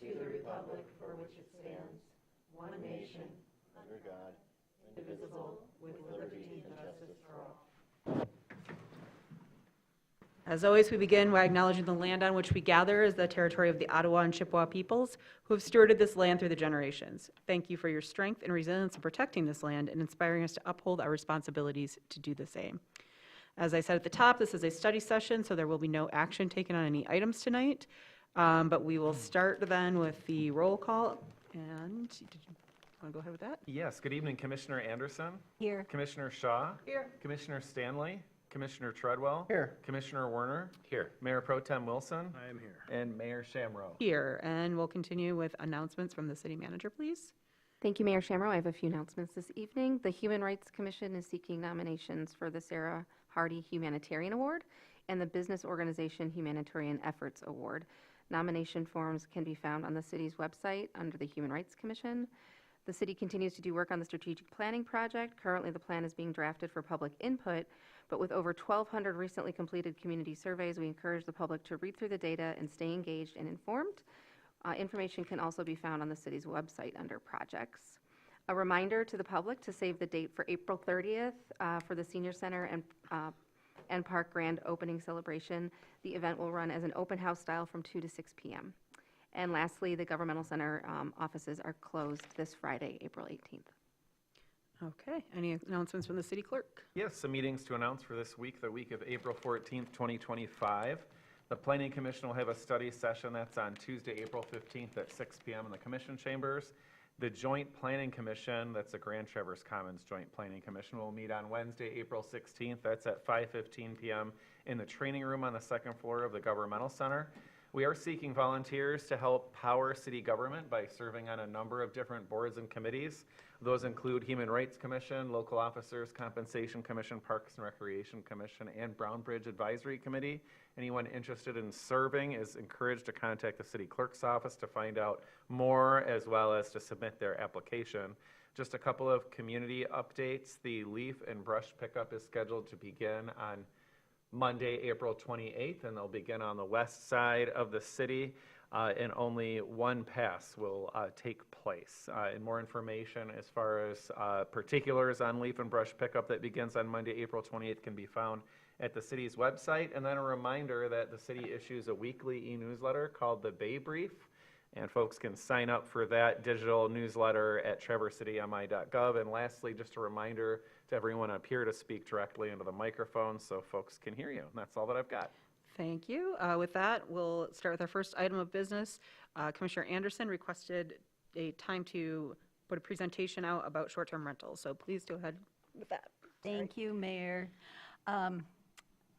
to the republic for which it stands, one nation, under God, indivisible, with liberty and justice for all. As always, we begin by acknowledging the land on which we gather as the territory of the Ottawa and Chippewa peoples who have stewarded this land through the generations. Thank you for your strength and resilience in protecting this land and inspiring us to uphold our responsibilities to do the same. As I said at the top, this is a study session, so there will be no action taken on any items tonight. But we will start then with the roll call. And did you want to go ahead with that? Yes. Good evening, Commissioner Anderson. Here. Commissioner Shaw. Here. Commissioner Stanley. Commissioner Treadwell. Here. Commissioner Werner. Here. Mayor Pro Tem Wilson. I am here. And Mayor Shamrow. Here. And we'll continue with announcements from the city manager, please. Thank you, Mayor Shamrow. I have a few announcements this evening. The Human Rights Commission is seeking nominations for the Sarah Hardy Humanitarian Award and the Business Organization Humanitarian Efforts Award. Nomination forms can be found on the city's website under the Human Rights Commission. The city continues to do work on the strategic planning project. Currently, the plan is being drafted for public input, but with over 1,200 recently completed community surveys, we encourage the public to read through the data and stay engaged and informed. Information can also be found on the city's website under projects. A reminder to the public to save the date for April 30th for the Senior Center and Park Grand Opening Celebration. The event will run as an open house style from 2 to 6 p.m. And lastly, the Governmental Center offices are closed this Friday, April 18th. Okay. Any announcements from the city clerk? Yes, some meetings to announce for this week, the week of April 14th, 2025. The Planning Commission will have a study session that's on Tuesday, April 15th at 6 p.m. in the Commission Chambers. The Joint Planning Commission, that's the Grand Traverse Commons Joint Planning Commission, will meet on Wednesday, April 16th. That's at 5:15 p.m. in the training room on the second floor of the Governmental Center. We are seeking volunteers to help power city government by serving on a number of different boards and committees. Those include Human Rights Commission, Local Officers Compensation Commission, Parks and Recreation Commission, and Brown Bridge Advisory Committee. Anyone interested in serving is encouraged to contact the city clerk's office to find out more, as well as to submit their application. Just a couple of community updates. The leaf and brush pickup is scheduled to begin on Monday, April 28th, and they'll begin on the west side of the city, and only one pass will take place. And more information as far as particulars on leaf and brush pickup that begins on Monday, April 28th can be found at the city's website. And then a reminder that the city issues a weekly e-newsletter called the Bay Brief, and folks can sign up for that digital newsletter at traversitymi.gov. And lastly, just a reminder to everyone up here to speak directly into the microphone so folks can hear you. And that's all that I've got. Thank you. With that, we'll start with our first item of business. Commissioner Anderson requested a time to put a presentation out about short-term rentals. So please go ahead with that. Thank you, Mayor.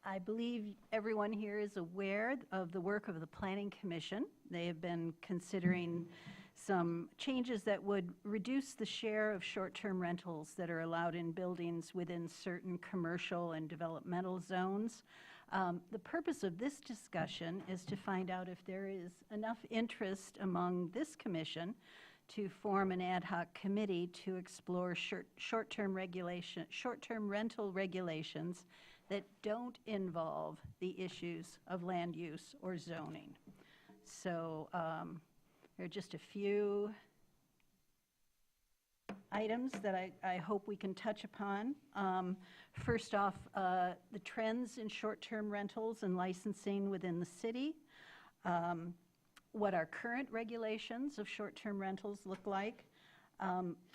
I believe everyone here is aware of the work of the Planning Commission. They have been considering some changes that would reduce the share of short-term rentals that are allowed in buildings within certain commercial and developmental zones. The purpose of this discussion is to find out if there is enough interest among this commission to form an ad hoc committee to explore short-term rental regulations that don't involve the issues of land use or zoning. So there are just a few items that I hope we can touch upon. First off, the trends in short-term rentals and licensing within the city, what our current regulations of short-term rentals look like,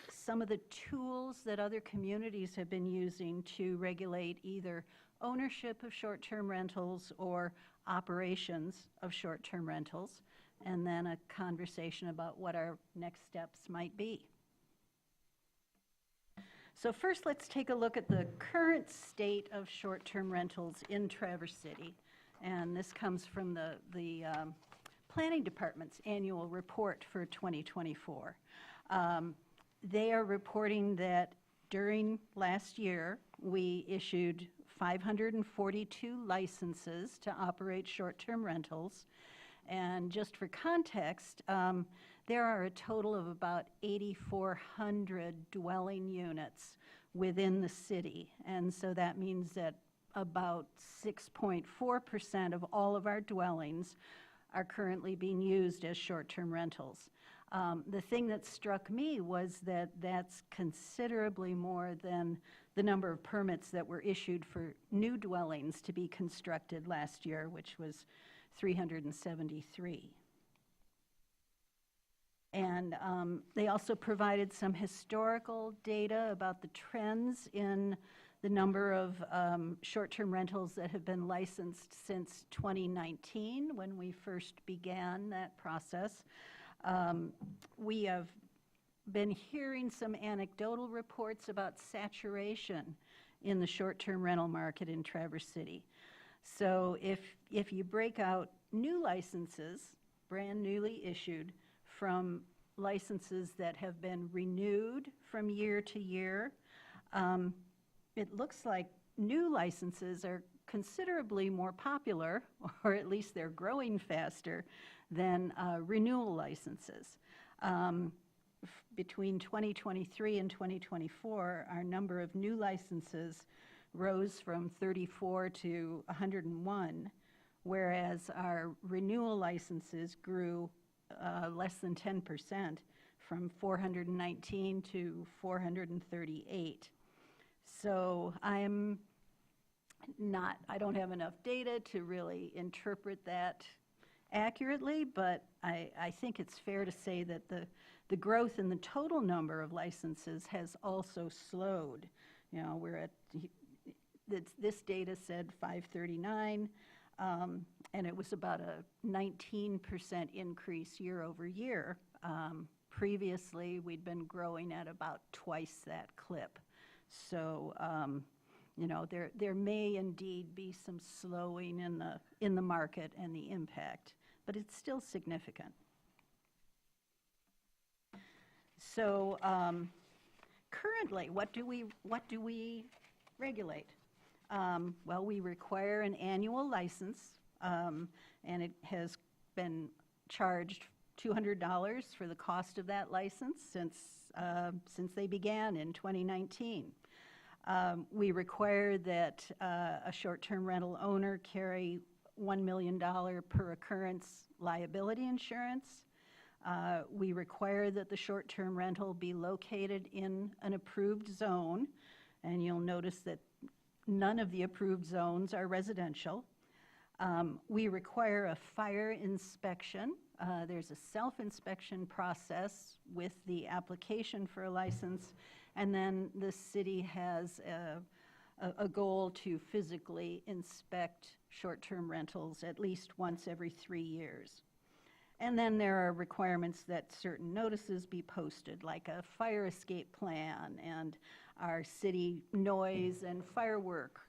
some of the tools that other communities have been using to regulate either ownership of short-term rentals or operations of short-term rentals, and then a conversation about what our next steps might be. So first, let's take a look at the current state of short-term rentals in Traverse City. And this comes from the Planning Department's annual report for 2024. They are reporting that during last year, we issued 542 licenses to operate short-term rentals. And just for context, there are a total of about 8,400 dwelling units within the city. And so that means that about 6.4% of all of our dwellings are currently being used as short-term rentals. The thing that struck me was that that's considerably more than the number of permits that were issued for new dwellings to be constructed last year, which was 373. And they also provided some historical data about the trends in the number of short-term rentals that have been licensed since 2019, when we first began that process. We have been hearing some anecdotal reports about saturation in the short-term rental market in Traverse City. So if you break out new licenses, brand newly issued, from licenses that have been renewed from year to year, it looks like new licenses are considerably more popular, or at least they're growing faster than renewal licenses. Between 2023 and 2024, our number of new licenses rose from 34 to 101, whereas our renewal licenses grew less than 10%, from 419 to 438. So I don't have enough data to really interpret that accurately, but I think it's fair to say that the growth in the total number of licenses has also slowed. You know, we're at, this data said 539, and it was about a 19% increase year over year. Previously, we'd been growing at about twice that clip. So, you know, there may indeed be some slowing in the market and the impact, but it's still significant. So, currently, what do we regulate? Well, we require an annual license, and it has been charged $200 for the cost of that license since they began in 2019. We require that a short-term rental owner carry $1 million per occurrence liability insurance. We require that the short-term rental be located in an approved zone, and you'll notice that none of the approved zones are residential. We require a fire inspection. There's a self-inspection process with the application for a license, and then the city has a goal to physically inspect short-term rentals at least once every 3 years. And then there are requirements that certain notices be posted, like a fire escape plan and our city noise and firework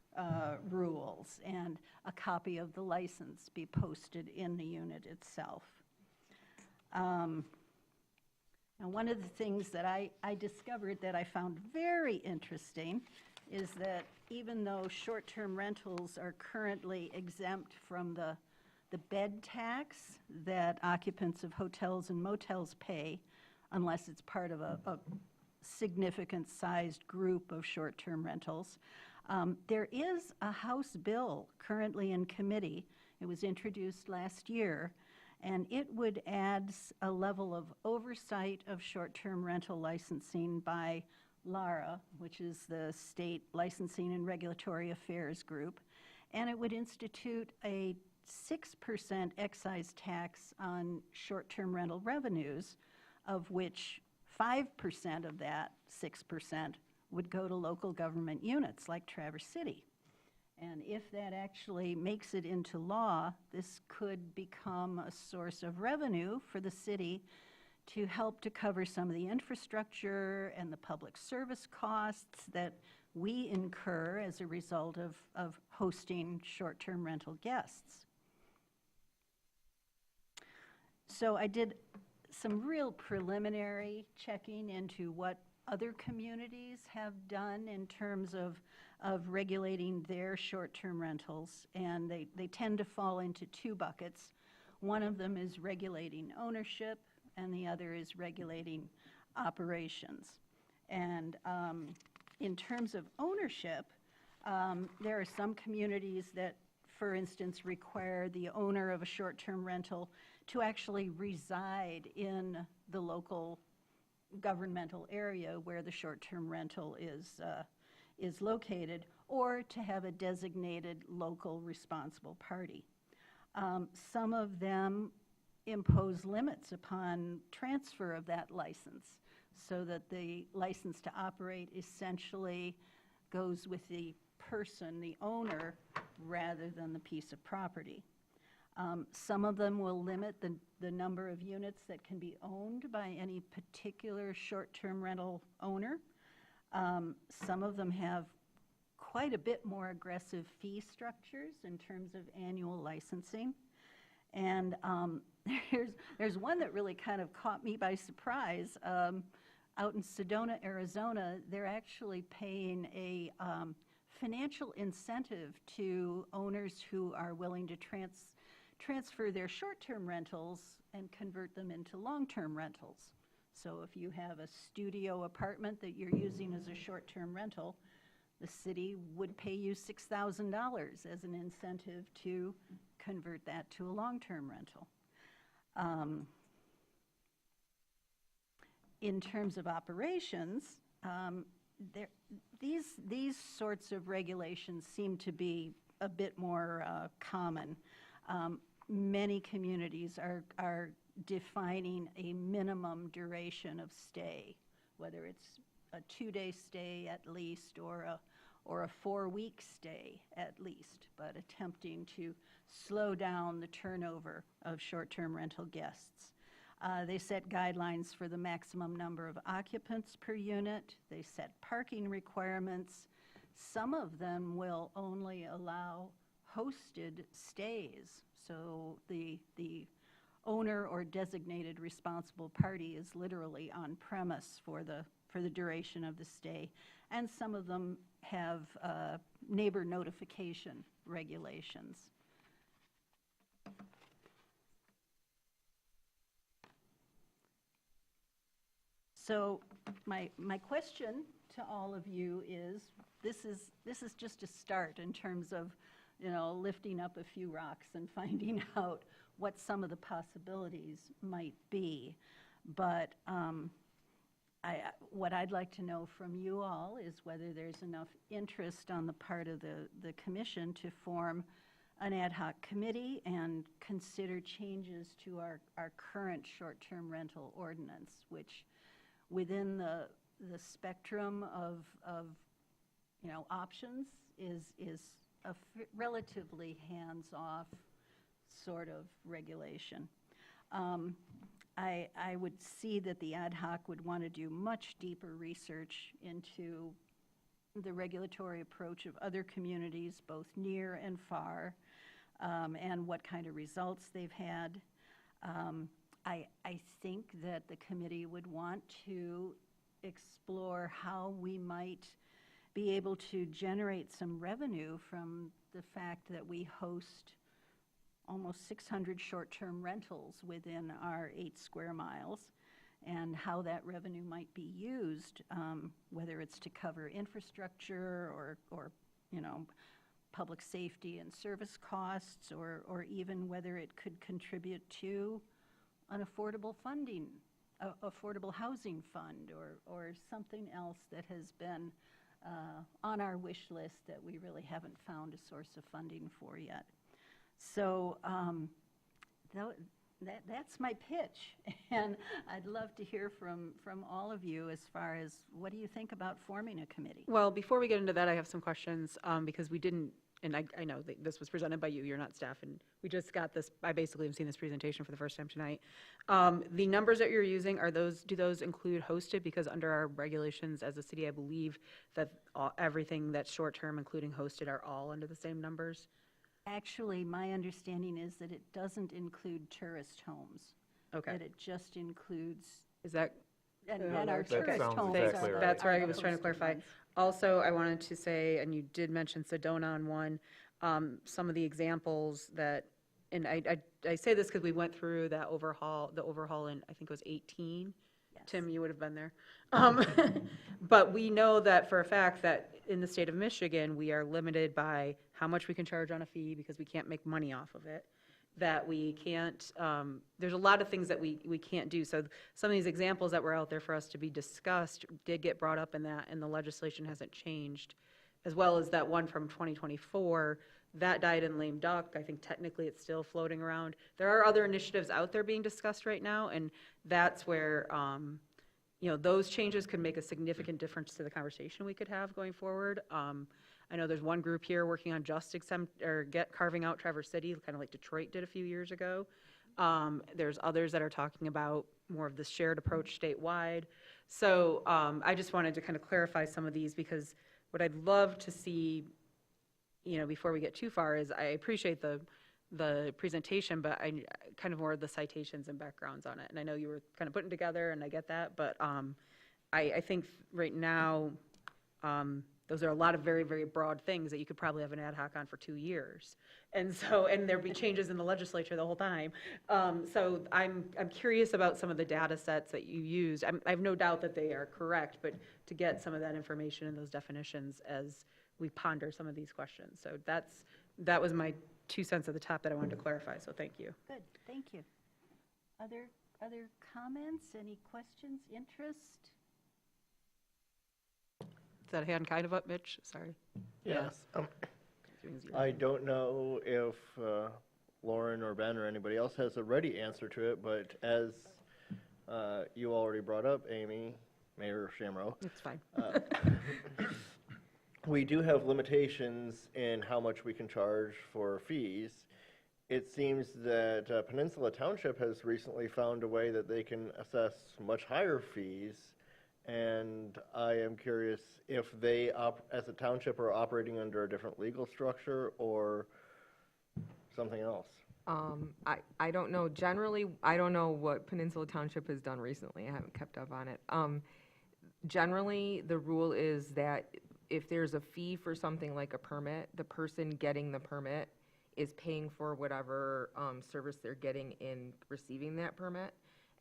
rules, and a copy of the license be posted in the unit itself. And one of the things that I discovered that I found very interesting is that even though short-term rentals are currently exempt from the bed tax that occupants of hotels and motels pay, unless it's part of a significant sized group of short-term rentals, there is a House bill currently in committee. It was introduced last year, and it would add a level of oversight of short-term rental licensing by LARA, which is the State Licensing and Regulatory Affairs Group, and it would institute a 6% excise tax on short-term rental revenues, of which 5% of that 6% would go to local government units like Traverse City. And if that actually makes it into law, this could become a source of revenue for the city to help to cover some of the infrastructure and the public service costs that we incur as a result of hosting short-term rental guests. So I did some real preliminary checking into what other communities have done in terms of regulating their short-term rentals, and they tend to fall into two buckets. One of them is regulating ownership, and the other is regulating operations. And in terms of ownership, there are some communities that for instance, require the owner of a short-term rental to actually reside in the local governmental area where the short-term rental is located, or to have a designated local responsible party. Some of them impose limits upon transfer of that license, so that the license to operate essentially goes with the person, the owner, rather than the piece of property. Some of them will limit the number of units that can be owned by any particular short-term rental owner. Some of them have quite a bit more aggressive fee structures in terms of annual licensing. And there's one that really kind of caught me by surprise. Out in Sedona, Arizona, they're actually paying a financial incentive to owners who are willing to transfer their short-term rentals and convert them into long-term rentals. So if you have a studio apartment that you're using as a short-term rental, the city would pay you $6,000 as an incentive to convert that to a long-term rental. In terms of operations, these sorts of regulations seem to be a bit more common. Many communities are defining a minimum duration of stay, whether it's a 2-day stay at least or a 4-week stay at least, but attempting to slow down the turnover of short-term rental guests. They set guidelines for the maximum number of occupants per unit. They set parking requirements. Some of them will only allow hosted stays. So the owner or designated responsible party is literally on premise for the duration of the stay. And some of them have neighbor notification regulations. So my question to all of you is, this is just a start in terms of, lifting up a few rocks and finding out what some of the possibilities might be. But what I'd like to know from you all is whether there's enough interest on the part of the commission to form an ad hoc committee and consider changes to our current short-term rental ordinance, which within the spectrum of options is a relatively hands-off sort of regulation. I would see that the ad hoc would want to do much deeper research into the regulatory approach of other communities, both near and far, and what kind of results they've had. I think that the committee would want to explore how we might be able to generate some revenue from the fact that we host almost 600 short-term rentals within our 8 square miles, and how that revenue might be used, whether it's to cover infrastructure or public safety and service costs, or even whether it could contribute to an affordable housing fund, or something else that has been on our wish list that we really haven't found a source of funding for yet. So that's my pitch, and I'd love to hear from all of you as far as what do you think about forming a committee? Well, before we get into that, I have some questions, because we didn't, and I know that this was presented by you, you're not staff, and we just got this, I basically have seen this presentation for the first time tonight. The numbers that you're using, do those include hosted? Because under our regulations as a city, I believe that everything that's short-term, including hosted, are all under the same numbers. Actually, my understanding is that it doesn't include tourist homes. Okay. That it just includes, Is that? and that our tourist sounds homes exactly are right. That's where I the was trying to hosted clarify. ones. Also, I wanted to say, and you did mention Sedona on one, some of the examples that, and I say this because we went through the overhaul in, I think it was 18. Yes. Tim, you would have been there. But we know that for a fact that in the state of Michigan, we are limited by how much we can charge on a fee because we can't make money off of it, that we can't, there's a lot of things that we can't do. So some of these examples that were out there for us to be discussed did get brought up in that, and the legislation hasn't changed, as well as that one from 2024, that died in lame duck. I think technically it's still floating around. There are other initiatives out there being discussed right now, and that's where, those changes could make a significant difference to the conversation we could have going forward. I know there's one group here working on carving out Traverse City, kind of like Detroit did a few years ago. There's others that are talking about more of this shared approach statewide. So I just wanted to kind of clarify some of these, because what I'd love to see, before we get too far, is I appreciate the presentation, but I kind of more of the citations and backgrounds on it. And I know you were kind of putting together, and I get that, but I think right now, those are a lot of very, very broad things that you could probably have an ad hoc on for 2 years. And there'd be changes in the legislature the whole time. So I'm curious about some of the data sets that you used. I have no doubt that they are correct, but to get some of that information and those definitions as we ponder some of these questions. So that was my 2 cents at the top that I wanted to clarify, so thank you. Good, thank you. Other comments, any questions, interest? Is that hand kind of up, Mitch? Sorry. Yes. I don't know if Lauren or Ben or anybody else has a ready answer to it, but as you already brought up, Amy, Mayor Shamrow, It's fine. we do have limitations in how much we can charge for fees. It seems that Peninsula Township has recently found a way that they can assess much higher fees, and I am curious if they, as a township, are operating under a different legal structure or something else. I don't know. Generally, I don't know what Peninsula Township has done recently. I haven't kept up on it. Generally, the rule is that if there's a fee for something like a permit, the person getting the permit is paying for whatever service they're getting in receiving that permit.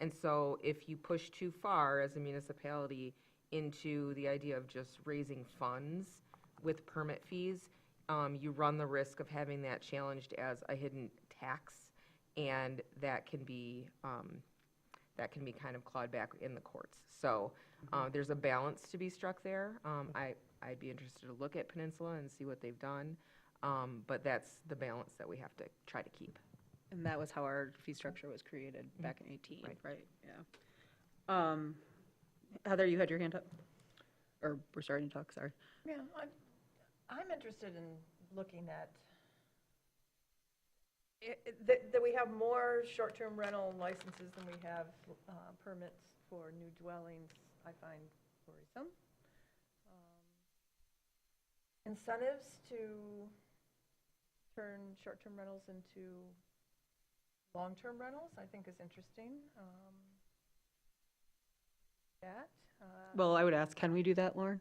And so if you push too far as a municipality into the idea of just raising funds with permit fees, you run the risk of having that challenged as a hidden tax, and that can be kind of clawed back in the courts. So there's a balance to be struck there. I'd be interested to look at Peninsula and see what they've done, but that's the balance that we have to try to keep. And that was how our fee structure was created back in 18, right? Yeah. Heather, you had your hand up? Or we're starting to talk, sorry. Yeah, I'm interested in looking at that we have more short-term rental licenses than we have permits for new dwellings. I find worrisome. Incentives to turn short-term rentals into long-term rentals, I think, is interesting. Well, I would ask, can we do that, Lauren?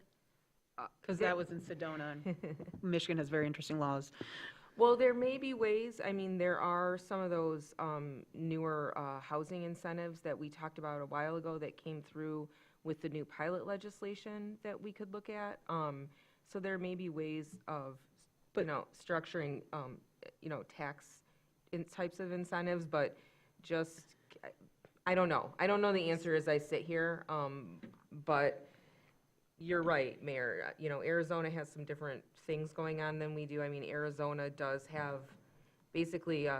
Because that was in Sedona, and Michigan has very interesting laws. Well, there may be ways. I mean, there are some of those newer housing incentives that we talked about a while ago that came through with the new pilot legislation that we could look at. So there may be ways of, structuring, tax types of incentives, but just, I don't know. I don't know the answer as I sit here, but you're right, Mayor. Arizona has some different things going on than we do. I mean, Arizona does have, basically,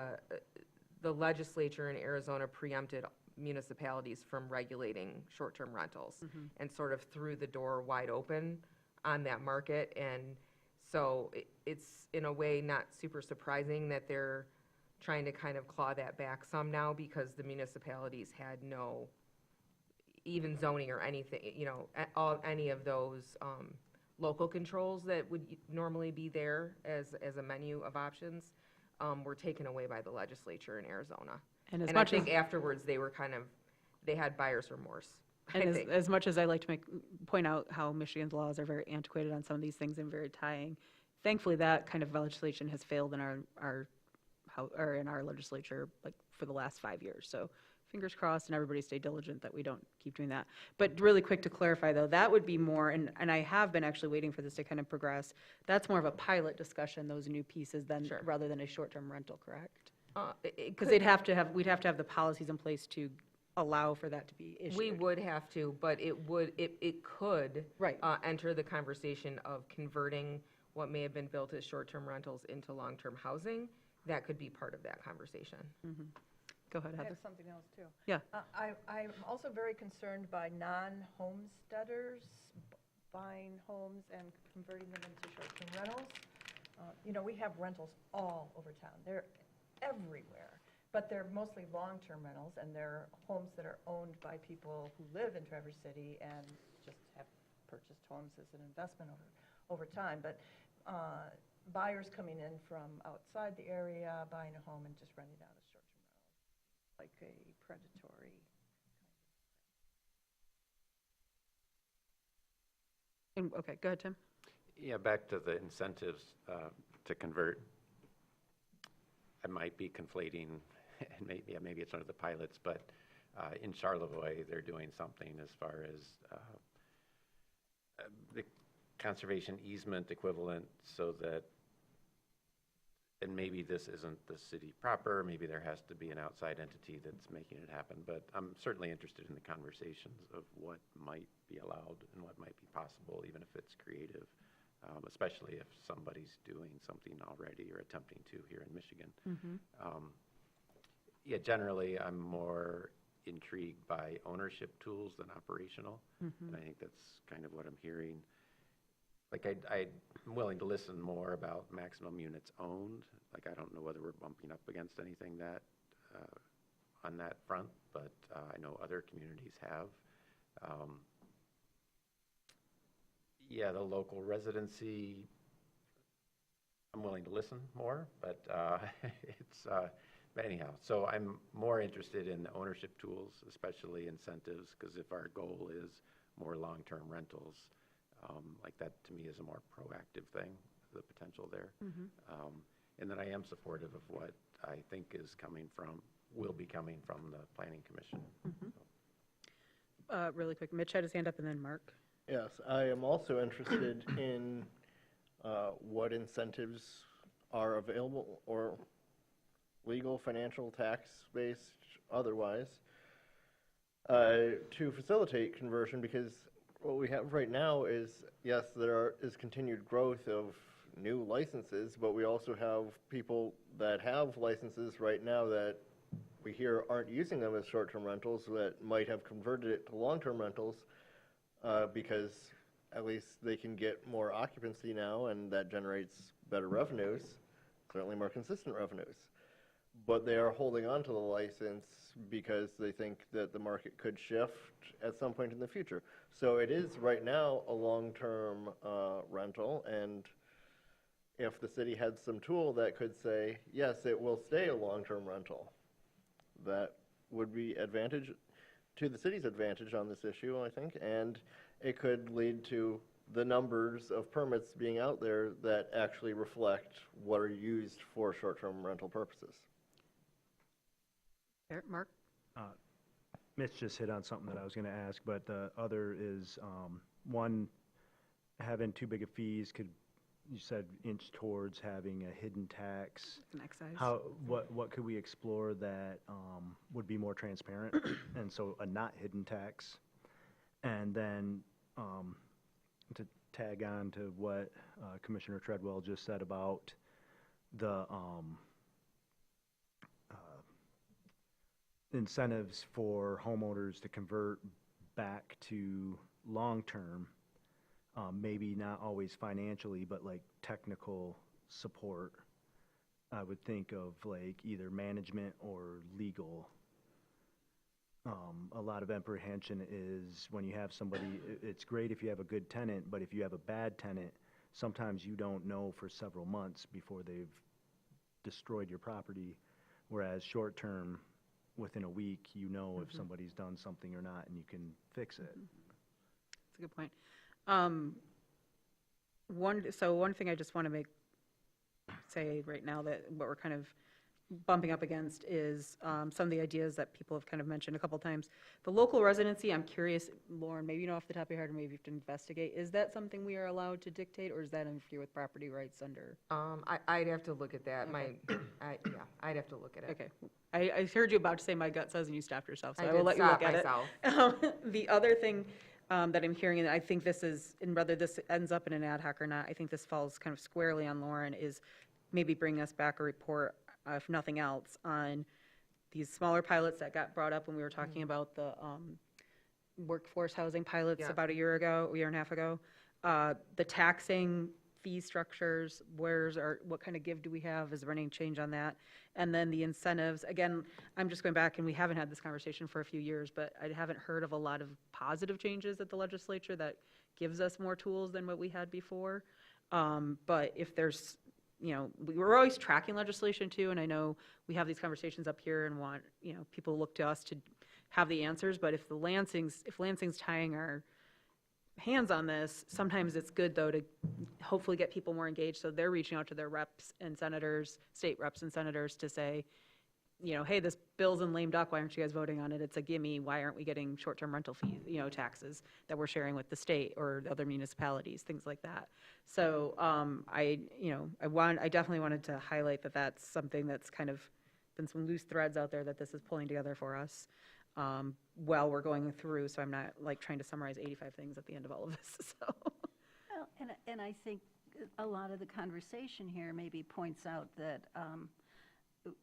the legislature in Arizona preempted municipalities from regulating short-term rentals and sort of threw the door wide open on that market. And so it's, in a way, not super surprising that they're trying to kind of claw that back some now, because the municipalities had no even zoning or anything, any of those local controls that would normally be there as a menu of options were taken away by the legislature in Arizona. And I think afterwards they had buyer's remorse. And as much as I like to point out how Michigan's laws are very antiquated on some of these things and very tying, thankfully that kind of legislation has failed in our legislature like for the last 5 years. So fingers crossed and everybody stay diligent that we don't keep doing that. But really quick to clarify though, that would be more, and I have been actually waiting for this to kind of progress, that's more of a pilot discussion, those new pieces, than, Sure. rather than a short-term rental, correct? Because Because we'd have to have the policies in place to allow for that to be issued. we would have to, but it could. Right. Enter the conversation of converting what may have been built as short-term rentals into long-term housing. That could be part of that conversation. Go ahead, I Heather. have something else too. Yeah. I'm also very concerned by non-homesteaders buying homes and converting them into short-term rentals. You know, we have rentals all over town. They're everywhere, but they're mostly long-term rentals, and they're homes that are owned by people who live in Traverse City and just have purchased homes as an investment over time. But buyers coming in from outside the area, buying a home and just renting out as short-term rentals, like a predatory. Okay, go ahead, Tim. Yeah, back to the incentives to convert. I might be conflating, and maybe it's one of the pilots, but in Charlevoix, they're doing something as far as the conservation easement equivalent, so that, and maybe this isn't the city proper, maybe there has to be an outside entity that's making it happen, but I'm certainly interested in the conversations of what might be allowed and what might be possible, even if it's creative, especially if somebody's doing something already or attempting to here in Michigan. Yeah, generally, I'm more intrigued by ownership tools than operational, and I think that's kind of what I'm hearing. Like, I'm willing to listen more about maximum units owned. Like, I don't know whether we're bumping up against anything that, on that front, but I know other communities have. Yeah, the local residency, I'm willing to listen more, but but anyhow, so I'm more interested in the ownership tools, especially incentives, because if our goal is more long-term rentals, like that to me is a more proactive thing, the potential there. And then I am supportive of what I think will be coming from the Planning Commission. Really quick, Mitch had his hand up and then Mark. Yes, I am also interested in what incentives are available, or legal, financial, tax-based, otherwise, to facilitate conversion, because what we have right now is, yes, there is continued growth of new licenses, but we also have people that have licenses right now that we hear aren't using them as short-term rentals, that might have converted it to long-term rentals, because at least they can get more occupancy now, and that generates better revenues, certainly more consistent revenues. But they are holding on to the license because they think that the market could shift at some point in the future. So it is right now a long-term rental, and if the city had some tool that could say, yes, it will stay a long-term rental, that would be to the city's advantage on this issue, I think, and it could lead to the numbers of permits being out there that actually reflect what are used for short-term rental purposes. Mark? Mitch just hit on something that I was going to ask, but the other is, one, having too big of fees could, you said, inch towards having a hidden tax. An excise? What could we explore that would be more transparent, and so a not hidden tax? And then to tag on to what Commissioner Treadwell just said about the incentives for homeowners to convert back to long-term, maybe not always financially, but like technical support. I would think of like either management or legal. A lot of apprehension is when you have somebody, it's great if you have a good tenant, but if you have a bad tenant, sometimes you don't know for several months before they've destroyed your property, whereas short-term, within a week, you know if somebody's done something or not, and you can fix it. That's a good point. One thing I just want to say right now, that what we're kind of bumping up against is some of the ideas that people have kind of mentioned a couple times. The local residency, I'm curious, Lauren, maybe you know off the top of your head, or maybe you have to investigate. Is that something we are allowed to dictate, or is that interfere with property rights under? I'd have to look at that. I'd have to look at it. Okay. I heard you about to say my gut says, and you stopped yourself, so I I will did let you stop look at myself. it. The other thing that I'm hearing, and I think this is, and whether this ends up in an ad hoc or not, I think this falls kind of squarely on Lauren, is maybe bring us back a report, if nothing else, on these smaller pilots that got brought up when we were talking about the workforce housing pilots Yeah. about a year and a half ago. The taxing fee structures, what kind of give do we have? Is there any change on that? And then the incentives, again, I'm just going back, and we haven't had this conversation for a few years, but I haven't heard of a lot of positive changes at the legislature that gives us more tools than what we had before. But if there's, we're always tracking legislation too, and I know we have these conversations up here and want, people look to us to have the answers, but if Lansing's tying our hands on this, sometimes it's good though to hopefully get people more engaged, so they're reaching out to their reps and senators, state reps and senators to say, hey, this bill's in lame duck, why aren't you guys voting on it? It's a gimme, why aren't we getting short-term rental fees, taxes that we're sharing with the state or the other municipalities, things like that. So I definitely wanted to highlight that that's something that's kind of been some loose threads out there that this is pulling together for us while we're going through, so I'm not like trying to summarize 85 things at the end of all of this, so. Well, and I think a lot of the conversation here maybe points out that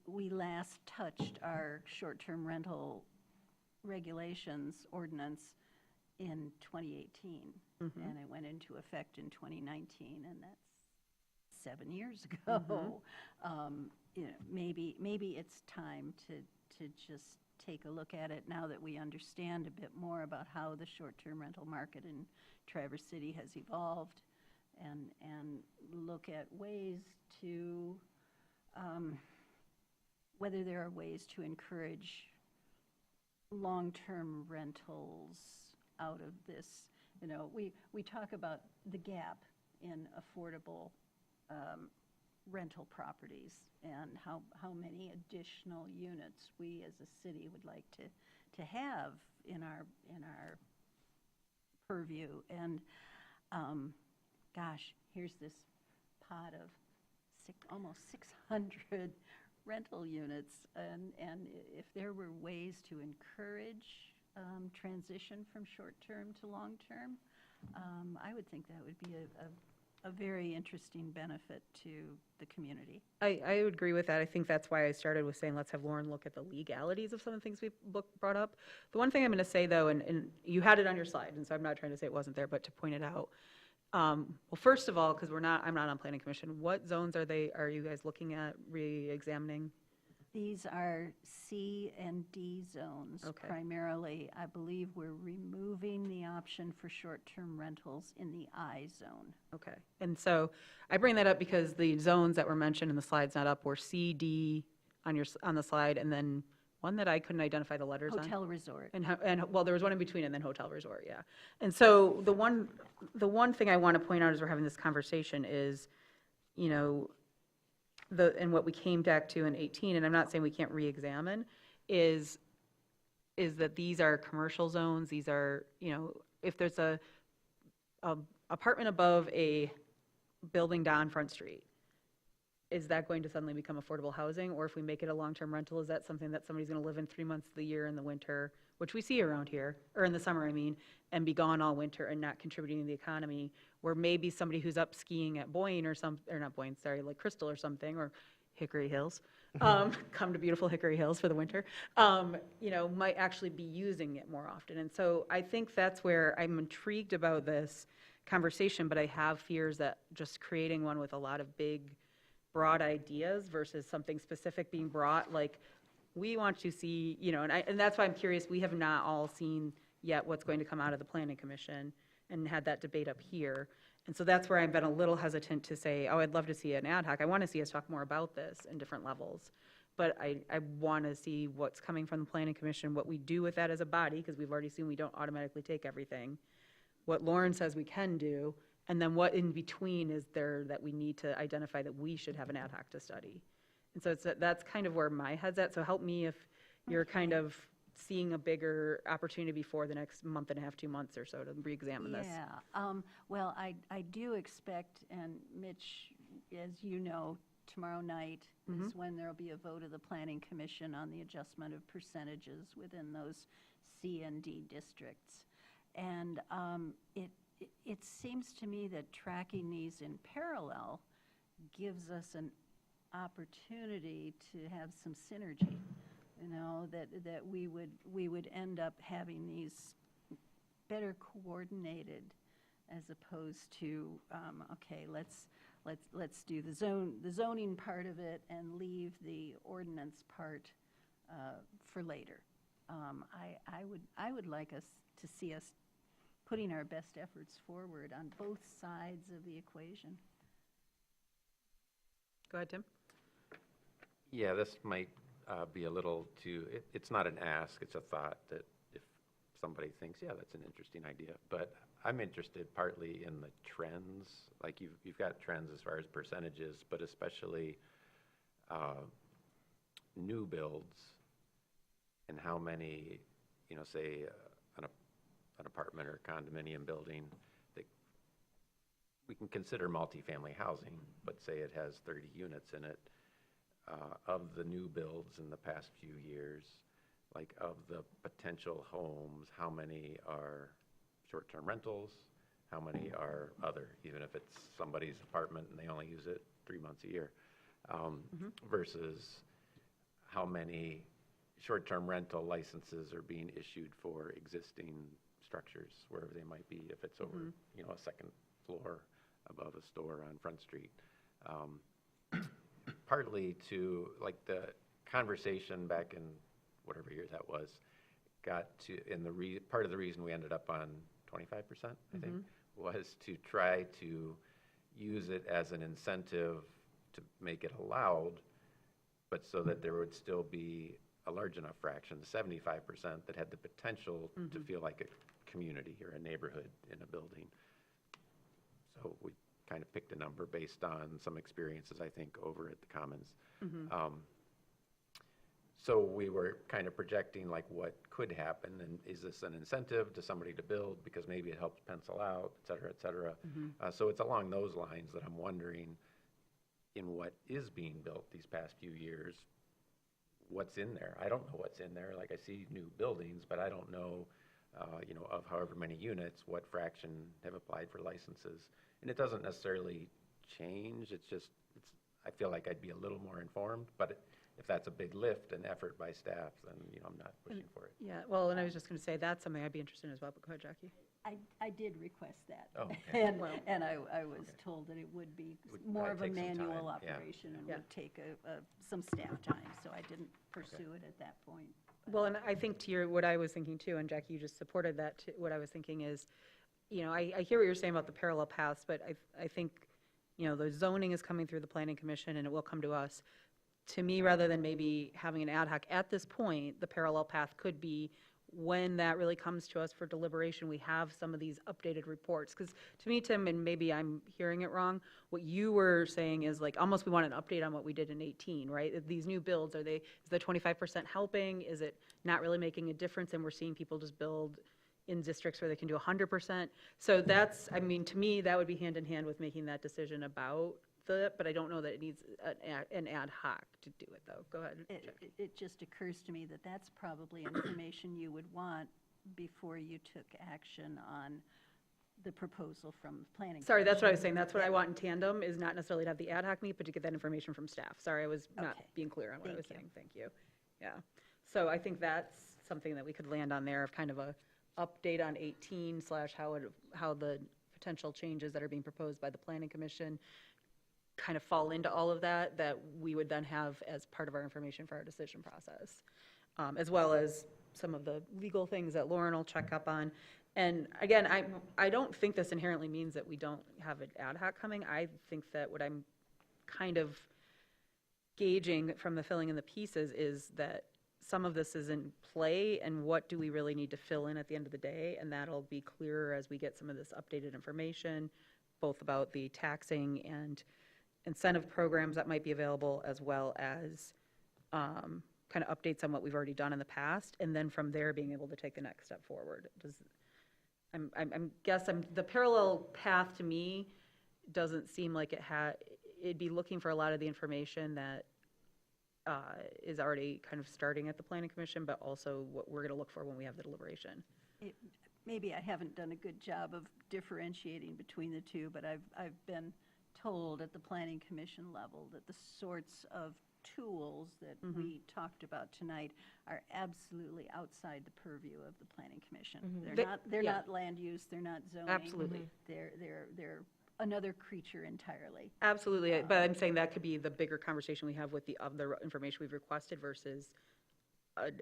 we last touched our short-term rental regulations ordinance in 2018, and it went into effect in 2019, and that's 7 years ago. Maybe it's time to just take a look at it now that we understand a bit more about how the short-term rental market in Traverse City has evolved, and look at ways to, whether there are ways to encourage long-term rentals out of this. We talk about the gap in affordable rental properties and how many additional units we as a city would like to have in our purview. And gosh, here's this pot of almost 600 rental units, and if there were ways to encourage transition from short-term to long-term, I would think that would be a very interesting benefit to the community. I would agree with that. I think that's why I started with saying let's have Lauren look at the legalities of some of the things we brought up. The one thing I'm going to say though, and you had it on your slide, and so I'm not trying to say it wasn't there, but to point it out. Well, first of all, because I'm not on Planning Commission, what zones are you guys looking at re-examining? These are C and D zones. Okay. Primarily, I believe we're removing the option for short-term rentals in the I zone. Okay, and so I bring that up because the zones that were mentioned in the slide's not up were C, D on the slide, and then one that I couldn't identify the letters on. Hotel resort. And well, there was one in between and then hotel resort, yeah. And so the one thing I want to point out as we're having this conversation is, and what we came back to in 18, and I'm not saying we can't re-examine, is that these are commercial zones. These are, if there's a apartment above a building down Front Street, is that going to suddenly become affordable housing? Or if we make it a long-term rental, is that something that somebody's going to live in 3 months of the year in the winter, which we see around here, or in the summer, I mean, and be gone all winter and not contributing to the economy, where maybe somebody who's up skiing at Boyne or not Boyne, sorry, like Crystal or something, or Hickory Hills, come to beautiful Hickory Hills for the winter, might actually be using it more often. And so I think that's where I'm intrigued about this conversation, but I have fears that just creating one with a lot of big, broad ideas versus something specific being brought, like we want to see, and that's why I'm curious, we have not all seen yet what's going to come out of the Planning Commission and had that debate up here. And so that's where I've been a little hesitant to say, oh, I'd love to see an ad hoc. I want to see us talk more about this in different levels. But I want to see what's coming from the Planning Commission, what we do with that as a body, because we've already seen we don't automatically take everything, what Lauren says we can do, and then what in between is there that we need to identify that we should have an ad hoc to study. And so that's kind of where my head's at. So help me if you're kind of seeing a bigger opportunity before the next month and a half, 2 months or so to reexamine this. Yeah, well, I do expect, and Mitch, as you know, tomorrow night is when there'll be a vote of the Planning Commission on the adjustment of percentages within those C and D districts. And it seems to me that tracking these in parallel gives us an opportunity to have some synergy, that we would end up having these better coordinated as opposed to, okay, let's do the zoning part of it and leave the ordinance part for later. I would like us to see us putting our best efforts forward on both sides of the equation. Go ahead, Tim. Yeah, this might be a little too, it's not an ask, it's a thought that if somebody thinks, yeah, that's an interesting idea. But I'm interested partly in the trends, like you've got trends as far as percentages, but especially new builds and how many, say an apartment or condominium building that we can consider multifamily housing, but say it has 30 units in it. Of the new builds in the past few years, like of the potential homes, how many are short-term rentals, how many are other, even if it's somebody's apartment and they only use it 3 months a year, versus how many short-term rental licenses are being issued for existing structures, wherever they might be, if it's over, a second floor above a store on Front Street. Partly to, like, the conversation back in whatever year that was, got to, in the part of the reason we ended up on 25%, I think, was to try to use it as an incentive to make it allowed, but so that there would still be a large enough fraction, 75%, that had the potential to feel like a community or a neighborhood in a building. So we kind of picked a number based on some experiences, I think, over at the Commons. So we were kind of projecting like what could happen, and is this an incentive to somebody to build because maybe it helps pencil out, et cetera, et cetera. So it's along those lines that I'm wondering, in what is being built these past few years, what's in there? I don't know what's in there. Like, I see new buildings, but I don't know, of however many units, what fraction have applied for licenses. And it doesn't necessarily change. It's just, I feel like I'd be a little more informed, but if that's a big lift and effort by staff, then, I'm not pushing for it. Yeah, well, and I was just going to say, that's something I'd be interested in as well, but go ahead, Jackie. I did request that. Oh, okay. And I was told that it would be Would more of a probably take some manual time, yeah. operation and Yeah. would take some staff time, so I didn't pursue it at that point. Well, and I think to what I was thinking too, and Jackie, you just supported that, what I was thinking is, I hear what you're saying about the parallel paths, but I think, the zoning is coming through the Planning Commission and it will come to us. To me, rather than maybe having an ad hoc, at this point, the parallel path could be when that really comes to us for deliberation, we have some of these updated reports. Because to me, Tim, and maybe I'm hearing it wrong, what you were saying is like, almost we want an update on what we did in 18, right? These new builds, is the 25% helping? Is it not really making a difference and we're seeing people just build in districts where they can do 100%? So that's, to me, that would be hand in hand with making that decision about but I don't know that it needs an ad hoc to do it, though. Go ahead, Jackie. It just occurs to me that that's probably information you would want before you took action on the proposal from the planning. Sorry, that's what I was saying. That's what I want in tandem, is not necessarily to have the ad hoc meet, but to get that information from staff. Sorry, I was not Okay. being clear on what I was Thank you. saying. Thank you. Yeah. So I think that's something that we could land on there, of kind of a update on 18 / how the potential changes that are being proposed by the Planning Commission kind of fall into all of that we would then have as part of our information for our decision process, as well as some of the legal things that Lauren will check up on. And again, I don't think this inherently means that we don't have an ad hoc coming. I think that what I'm kind of gauging from the filling in the pieces is that some of this is in play, and what do we really need to fill in at the end of the day, and that'll be clearer as we get some of this updated information, both about the taxing and incentive programs that might be available, as well as kind of updates on what we've already done in the past, and then from there, being able to take the next step forward. The parallel path to me doesn't seem like it'd be looking for a lot of the information that is already kind of starting at the planning commission, but also what we're going to look for when we have the deliberation. Maybe I haven't done a good job of differentiating between the two, but I've been told at the planning commission level that the sorts of tools that we talked about tonight are absolutely outside the purview of the planning commission. They're yeah. not land use, they're not zoning. Absolutely. They're another creature entirely. Absolutely, but I'm saying that could be the bigger conversation we have with the other information we've requested versus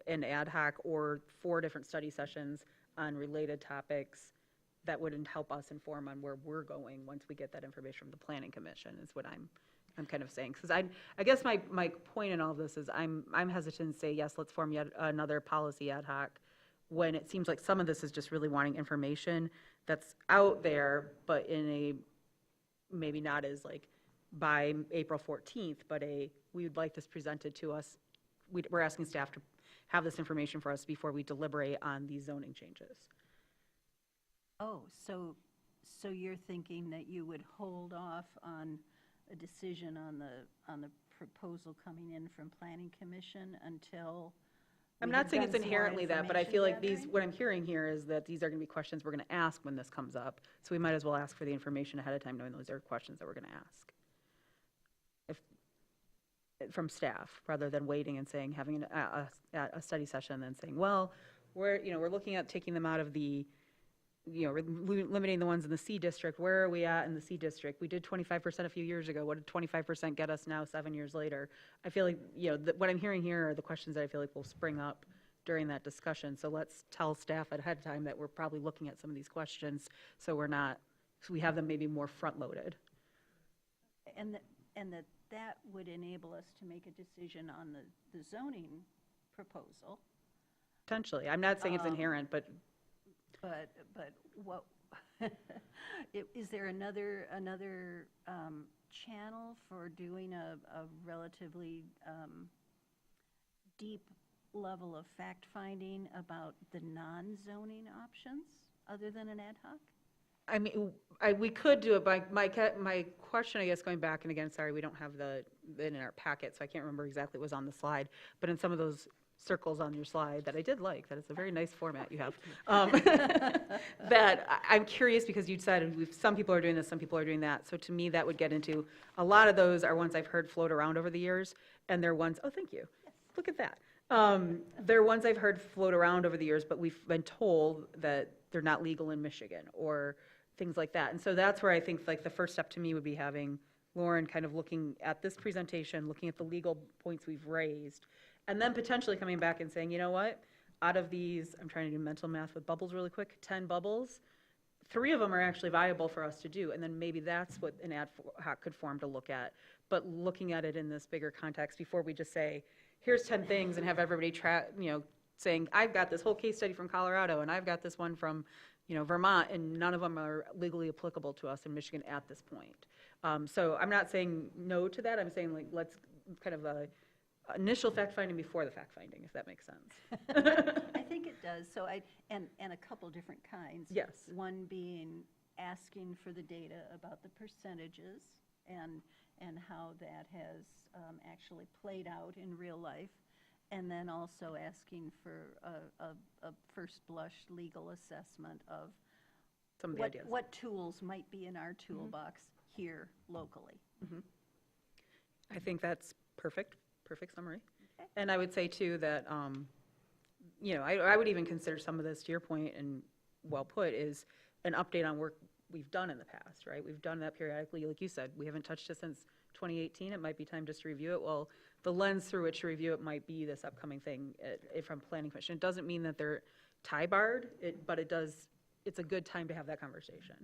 an ad hoc or 4 different study sessions on related topics that wouldn't help us inform on where we're going once we get that information from the planning commission, is what I'm kind of saying. Because I guess my point in all of this is I'm hesitant to say, yes, let's form yet another policy ad hoc, when it seems like some of this is just really wanting information that's out there, but in a, maybe not as like by April 14th, but we would like this presented to us. We're asking staff to have this information for us before we deliberate on these zoning changes. Oh, so you're thinking that you would hold off on a decision on the proposal coming in from Planning Commission until I'm we not have saying done it's some more inherently that, but I feel like information what I'm hearing here is that these are going to be questions we're going to ask when this comes up. So we might as well ask for the information ahead of time, knowing those are questions that we're going to ask. From staff, rather than waiting and saying, having a study session and then saying, well, we're looking at taking them out of the, we're limiting the ones in the C district. Where are we at in the C district? We did 25% a few years ago. What did 25% get us now 7 years later? I feel like, what I'm hearing here are the questions that I feel like will spring up during that discussion. So let's tell staff ahead of time that we're probably looking at some of these questions, so we have them maybe more front-loaded. and that would enable us to make a decision on the zoning proposal. Potentially. I'm not saying it's inherent, but But what, is there another channel for doing a relatively deep level of fact-finding about the non-zoning options, other than an ad hoc? I mean, we could do it, but my question, I guess, going back, and again, sorry, we don't have it in our packet, so I can't remember exactly what was on the slide, but in some of those circles on your slide that I did like, that it's a very nice format you have, that I'm curious, because you said some people are doing this, some people are doing that, so to me, that would get into, a lot of those are ones I've heard float around over the years, and they're ones, oh, thank you, look at that. They're ones I've heard float around over the years, but we've been told that they're not legal in Michigan, or things like that. And so that's where I think like the first step to me would be having Lauren kind of looking at this presentation, looking at the legal points we've raised, and then potentially coming back and saying, you know what, out of these, I'm trying to do mental math with bubbles really quick, 10 bubbles, 3 of them are actually viable for us to do, and then maybe that's what an ad hoc could form to look at. But looking at it in this bigger context before we just say, here's 10 things, and have everybody saying, I've got this whole case study from Colorado, and I've got this one from Vermont, and none of them are legally applicable to us in Michigan at this point. So I'm not saying no to that. I'm saying like let's kind of initial fact-finding before the fact-finding, if that makes sense. I think it does. So and a couple different kinds. Yes. One being asking for the data about the percentages and how that has actually played out in real life. And then also asking for a first blush legal assessment of Some of the ideas. what tools might be in our toolbox here locally. I think that's perfect summary. Okay. And I would say too that, I would even consider some of this, to your point, and well put, is an update on work we've done in the past, right? We've done that periodically. Like you said, we haven't touched it since 2018. It might be time just to review it. Well, the lens through which to review it might be this upcoming thing from Planning Commission. It doesn't mean that they're tie-barred, but it's a good time to have that conversation.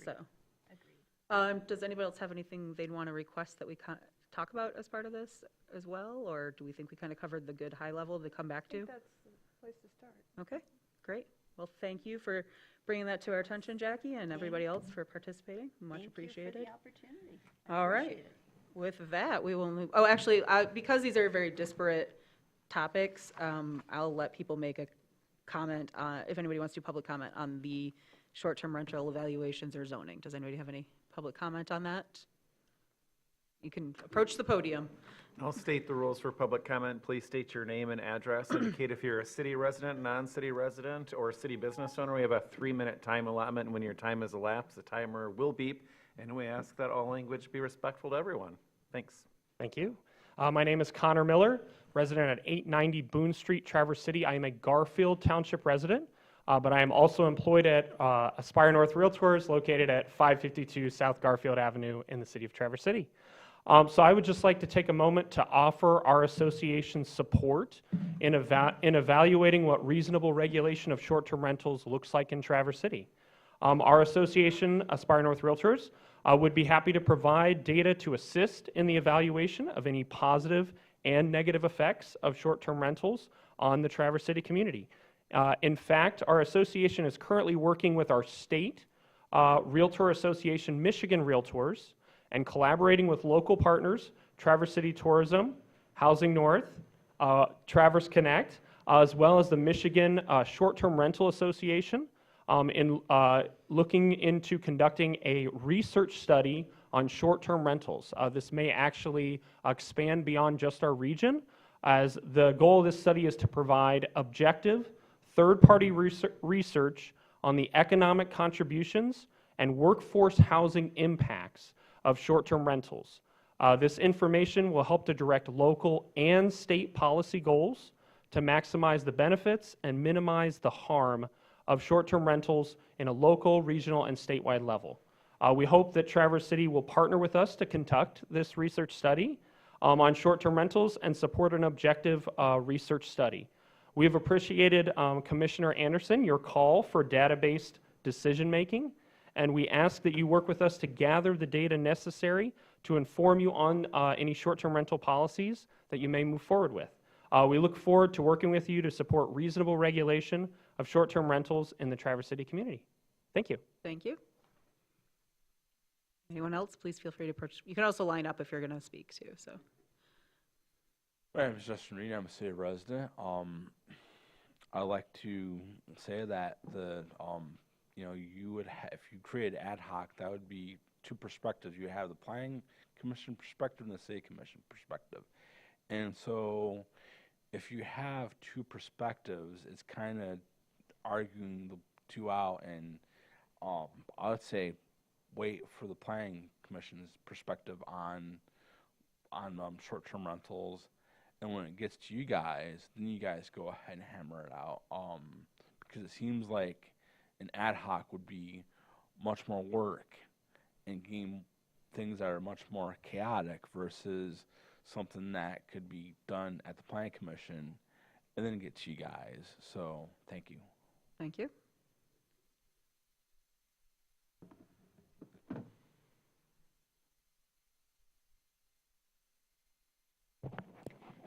Agreed. So, does anybody else have anything they'd want to request that we talk about as part of this as well? Or do we think we kind of covered the good high level to come back I think to? that's the place to start. Okay, great. Well, thank you for bringing that to our attention, Jackie, and everybody else for participating. Much appreciated. Thank you for the opportunity. All right. With that, we will move, oh, actually, because these are very disparate topics, I'll let people make a comment, if anybody wants to do public comment on the short-term rental evaluations or zoning. Does anybody have any public comment on that? You can approach the podium. I'll state the rules for public comment. Please state your name and address. Indicate if you're a city resident, non-city resident, or city business owner. We have a 3-minute time allotment. When your time has elapsed, the timer will beep, and we ask that all language be respectful to everyone. Thanks. Thank you. My name is Connor Miller, resident at 890 Boone Street, Traverse City. I am a Garfield Township resident, but I am also employed at Aspire North Realtors, located at 552 South Garfield Avenue in the city of Traverse City. So I would just like to take a moment to offer our association's support in evaluating what reasonable regulation of short-term rentals looks like in Traverse City. Our association, Aspire North Realtors, would be happy to provide data to assist in the evaluation of any positive and negative effects of short-term rentals on the Traverse City community. In fact, our association is currently working with our state Realtor Association, Michigan Realtors, and collaborating with local partners, Traverse City Tourism, Housing North, Traverse Connect, as well as the Michigan Short-Term Rental Association, in looking into conducting a research study on short-term rentals. This may actually expand beyond just our region, as the goal of this study is to provide objective, third-party research on the economic contributions and workforce housing impacts of short-term rentals. This information will help to direct local and state policy goals to maximize the benefits and minimize the harm of short-term rentals in a local, regional, and statewide level. We hope that Traverse City will partner with us to conduct this research study on short-term rentals and support an objective research study. We have appreciated, Commissioner Anderson, your call for data-based decision-making, and we ask that you work with us to gather the data necessary to inform you on any short-term rental policies that you may move forward with. We look forward to working with you to support reasonable regulation of short-term rentals in the Traverse City community. Thank you. Thank you. Anyone else, please feel free to approach. You can also line up if you're going to speak too, so. My name is Justin Reed. I'm a city resident. I'd like to say that you would if you create ad hoc, that would be two perspectives. You have the planning commission perspective and the city commission perspective. And so if you have two perspectives, it's kind of arguing the two out, and I would say wait for the planning commission's perspective on short-term rentals, and when it gets to you guys, then you guys go ahead and hammer it out, because it seems like an ad hoc would be much more work and getting things that are much more chaotic versus something that could be done at the planning commission and then get to you guys. So thank you. Thank you.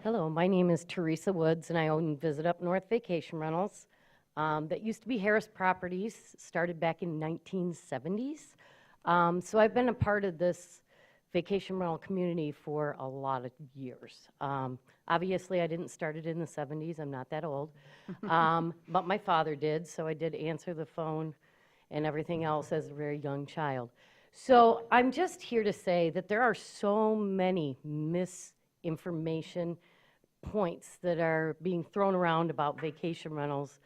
Hello, my name is Teresa Woods, and I own Visit Up North Vacation Rentals. That used to be Harris Properties, started back in 1970s. So I've been a part of this vacation rental community for a lot of years. Obviously, I didn't start it in the 70s. I'm not that old. But my father did, so I did answer the phone and everything else as a very young child. So I'm just here to say that there are so many misinformation points that are being thrown around about vacation rentals,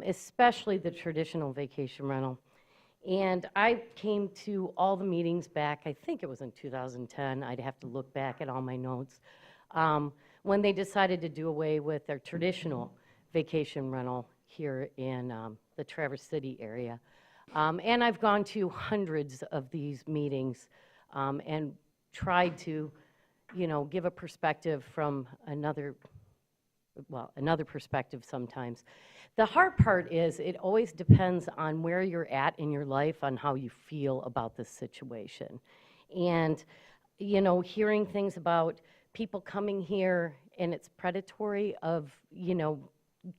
especially the traditional vacation rental. And I came to all the meetings back, I think it was in 2010, I'd have to look back at all my notes, when they decided to do away with their traditional vacation rental here in the Traverse City area. And I've gone to hundreds of these meetings and tried to, give a perspective from another perspective sometimes. The hard part is it always depends on where you're at in your life, on how you feel about this situation. And, hearing things about people coming here and it's predatory of,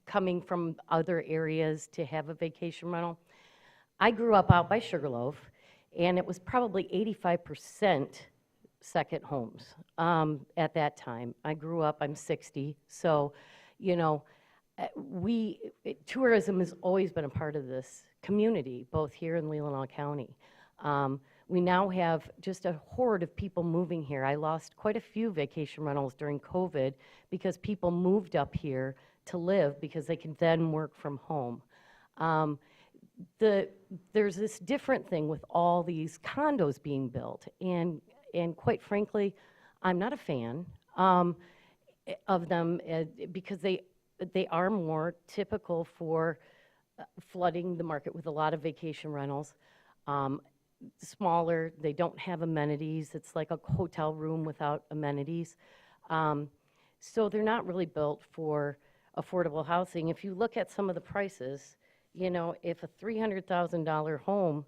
coming from other areas to have a vacation rental. I grew up out by Sugarloaf, and it was probably 85% second homes at that time. I grew up, I'm 60, so, you know, tourism has always been a part of this community, both here in Leelanau County. We now have just a horde of people moving here. I lost quite a few vacation rentals during COVID because people moved up here to live because they can then work from home. There's this different thing with all these condos being built, and quite frankly, I'm not a fan of them because they are more typical for flooding the market with a lot of vacation rentals. Smaller, they don't have amenities. It's like a hotel room without amenities. So they're not really built for affordable housing. If you look at some of the prices, you know, if a $300,000 home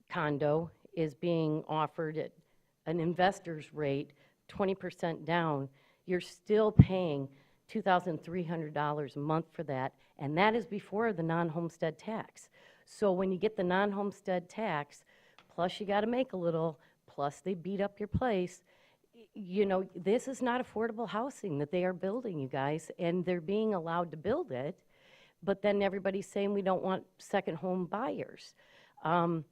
condo is being offered at an investor's rate, 20% down, you're still paying $2,300 a month for that, and that is before the non-homestead tax. So when you get the non-homestead tax, plus you got to make a little, plus they beat up your place, you know, this is not affordable housing that they are building, you guys, and they're being allowed to build it, but then everybody's saying we don't want second home buyers. And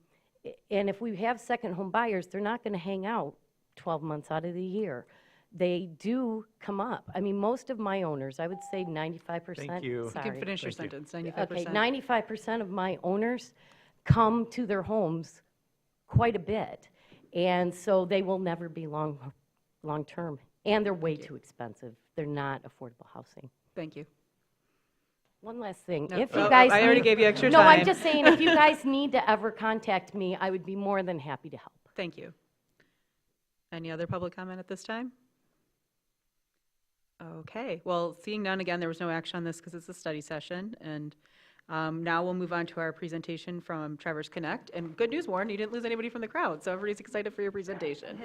if we have second home buyers, they're not going to hang out 12 months out of the year. They do come up. I mean, most of my owners, I would say 95%. Thank you. Sorry. You can finish your Thank you. sentence, 95%. Okay, 95% of my owners come to their homes quite a bit, and so they will never be long-term, and they're way too expensive. They're not affordable housing. Thank you. One last thing, No, if you oh, guys I already need- gave you extra No, I'm time. just saying, if you guys need to ever contact me, I would be more than happy to help. Thank you. Any other public comment at this time? Okay, well, seeing none, again, there was no action on this because it's a study session, and now we'll move on to our presentation from Traverse Connect. And good news, Warren, you didn't lose anybody from the crowd, so everybody's excited for your presentation.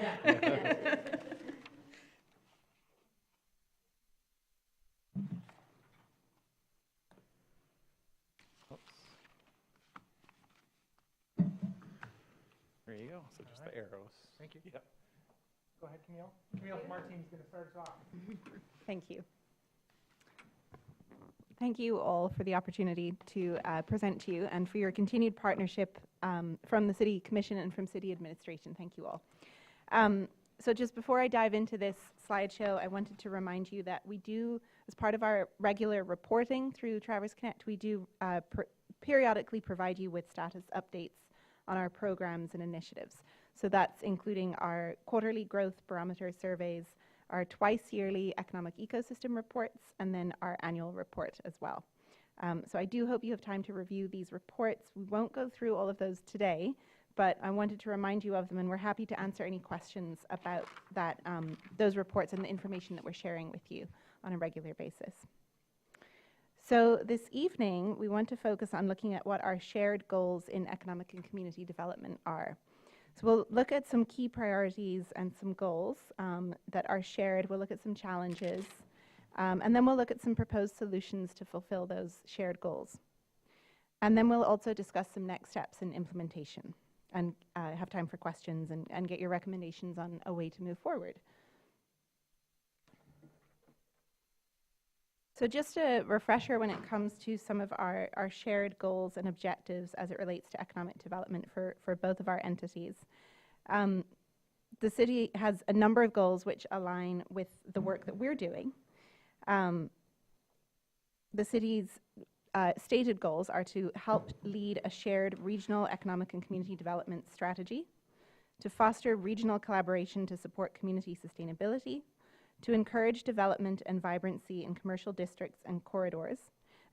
There you go, so just the arrows. Thank you. Yep. Go ahead, Camille. Camille from our team is going to start us off. Thank you. Thank you all for the opportunity to present to you and for your continued partnership from the City Commission and from City Administration. Thank you all. So just before I dive into this slideshow, I wanted to remind you that we do, as part of our regular reporting through Traverse Connect, we do periodically provide you with status updates on our programs and initiatives. So that's including our quarterly growth barometer surveys, our twice-yearly economic ecosystem reports, and then our annual report as well. So I do hope you have time to review these reports. We won't go through all of those today, but I wanted to remind you of them, and we're happy to answer any questions about that, those reports and the information that we're sharing with you on a regular basis. So this evening, we want to focus on looking at what our shared goals in economic and community development are. So we'll look at some key priorities and some goals that are shared. We'll look at some challenges, and then we'll look at some proposed solutions to fulfill those shared goals. And then we'll also discuss some next steps in implementation and have time for questions and get your recommendations on a way to move forward. So just a refresher when it comes to some of our shared goals and objectives as it relates to economic development for both of our entities. The city has a number of goals which align with the work that we're doing. The city's stated goals are to help lead a shared regional economic and community development strategy, to foster regional collaboration to support community sustainability, to encourage development and vibrancy in commercial districts and corridors,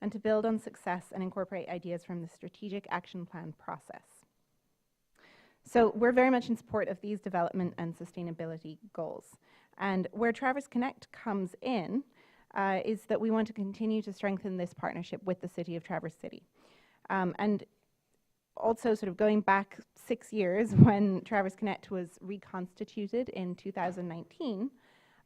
and to build on success and incorporate ideas from the strategic action plan process. So we're very much in support of these development and sustainability goals. And where Traverse Connect comes in is that we want to continue to strengthen this partnership with the City of Traverse City. And also sort of going back 6 years when Traverse Connect was reconstituted in 2019,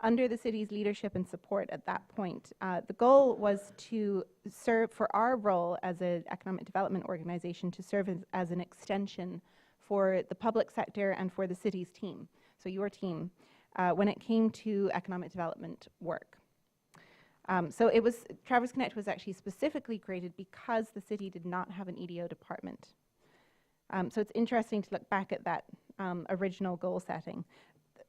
under the city's leadership and support at that point, the goal was to serve, for our role as an economic development organization, to serve as an extension for the public sector and for the city's team. so your team, when it came to economic development work. So Traverse Connect was actually specifically created because the city did not have an EDO department. So it's interesting to look back at that original goal setting.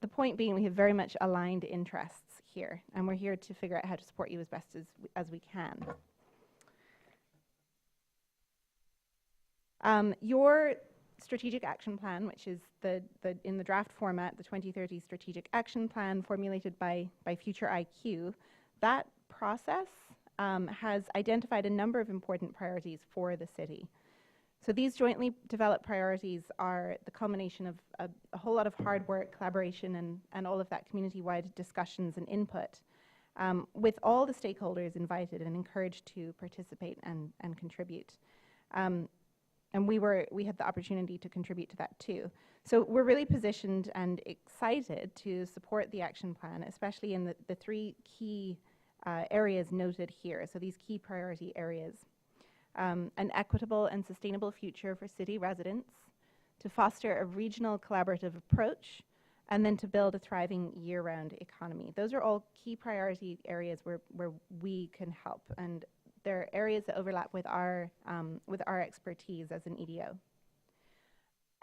The point being, we have very much aligned interests here, and we're here to figure out how to support you as best as we can. Your strategic action plan, which is in the draft format, the 2030 strategic action plan formulated by Future IQ, that process has identified a number of important priorities for the city. So these jointly developed priorities are the culmination of a whole lot of hard work, collaboration, and all of that community-wide discussions and input, with all the stakeholders invited and encouraged to participate and contribute. And we had the opportunity to contribute to that too. So we're really positioned and excited to support the action plan, especially in the three key areas noted here. So these key priority areas. An equitable and sustainable future for city residents, to foster a regional collaborative approach, and then to build a thriving year-round economy. Those are all key priority areas where we can help, and they're areas that overlap with our expertise as an EDO.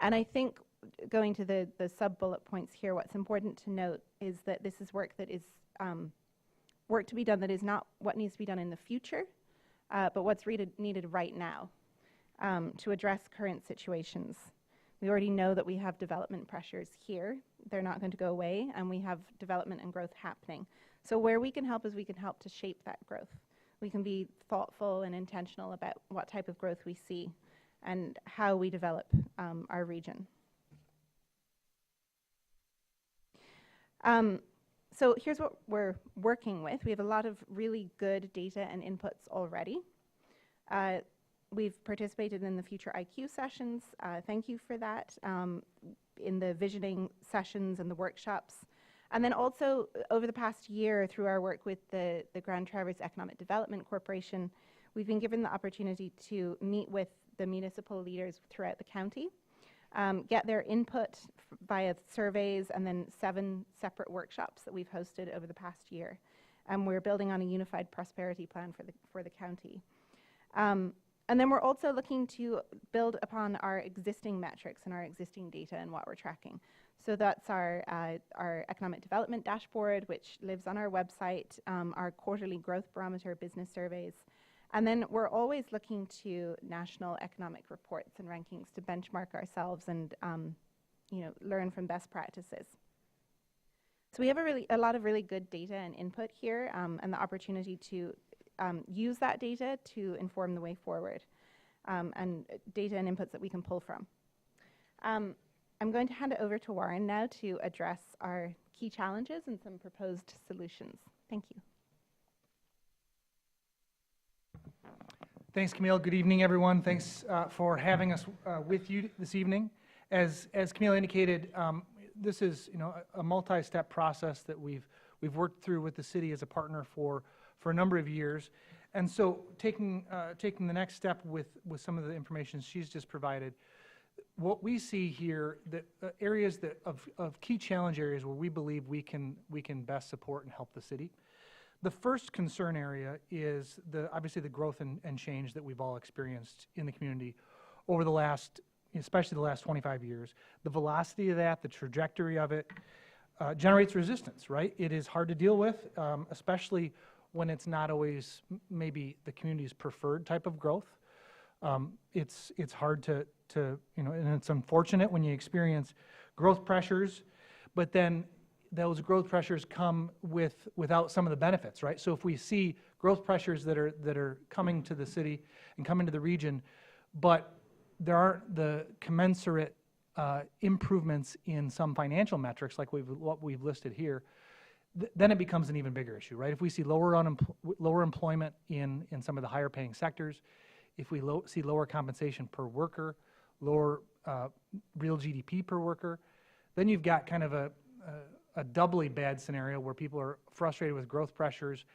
And I think, going to the sub-bullet points here, what's important to note is that this is work that is work to be done that is not what needs to be done in the future, but what's needed right now to address current situations. We already know that we have development pressures here. They're not going to go away, and we have development and growth happening. So where we can help is we can help to shape that growth. We can be thoughtful and intentional about what type of growth we see and how we develop our region. So here's what we're working with. We have a lot of really good data and inputs already. We've participated in the Future IQ sessions. Thank you for that. In the visioning sessions and the workshops. And then also over the past year, through our work with the Grand Traverse Economic Development Corporation, we've been given the opportunity to meet with the municipal leaders throughout the county, get their input via surveys, and then 7 separate workshops that we've hosted over the past year. And we're building on a unified prosperity plan for the county. And then we're also looking to build upon our existing metrics and our existing data and what we're tracking. So that's our economic development dashboard, which lives on our website, our quarterly growth barometer business surveys. And then we're always looking to national economic reports and rankings to benchmark ourselves and learn from best practices. So we have a lot of really good data and input here, and the opportunity to use that data to inform the way forward, and data and inputs that we can pull from. I'm going to hand it over to Warren now to address our key challenges and some proposed solutions. Thank you. Thanks, Camille. Good evening, everyone. Thanks for having us with you this evening. As Camille indicated, this is a multi-step process that we've worked through with the city as a partner for a number of years. And so taking the next step with some of the information she's just provided, what we see here, that areas of key challenge areas where we believe we can best support and help the city. The first concern area is obviously the growth and change that we've all experienced in the community over the last, especially the last 25 years. The velocity of that, the trajectory of it, generates resistance, right? It is hard to deal with, especially when it's not always maybe the community's preferred type of growth. It's hard to and it's unfortunate when you experience growth pressures, but then those growth pressures come without some of the benefits, right? So if we see growth pressures that are coming to the city and coming to the region, but there aren't the commensurate improvements in some financial metrics like what we've listed here, then it becomes an even bigger issue, right? If we see lower employment in some of the higher paying sectors, if we see lower compensation per worker, lower real GDP per worker, then you've got kind of a doubly bad scenario where people are frustrated with growth pressures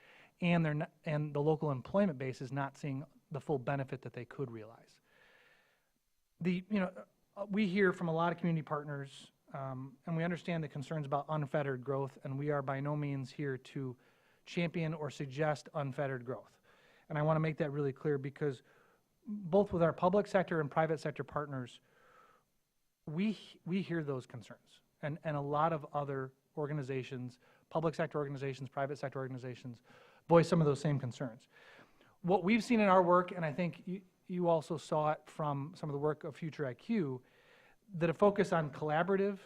and the local employment base is not seeing the full benefit that they could realize. We hear from a lot of community partners and we understand the concerns about unfettered growth, and we are by no means here to champion or suggest unfettered growth. And I want to make that really clear because both with our public sector and private sector partners, we hear those concerns. And a lot of other organizations, public sector organizations, private sector organizations, voice some of those same concerns. What we've seen in our work, and I think you also saw it from some of the work of Future IQ, that a focus on collaborative,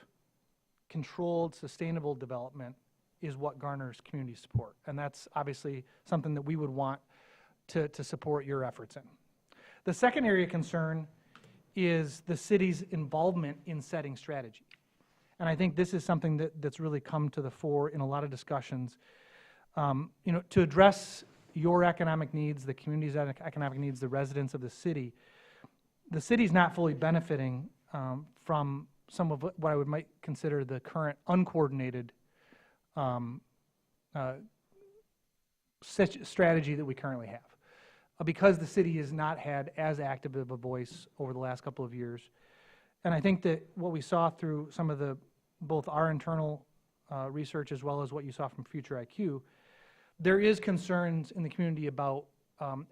controlled, sustainable development is what garners community support. And that's obviously something that we would want to support your efforts in. The second area of concern is the city's involvement in setting strategy. And I think this is something that's really come to the fore in a lot of discussions. To address your economic needs, the community's economic needs, the residents of the city's not fully benefiting from some of what I might consider the current uncoordinated strategy that we currently have. Because the city has not had as active of a voice over the last couple of years. And I think that what we saw through some of both our internal research as well as what you saw from Future IQ, there is concerns in the community about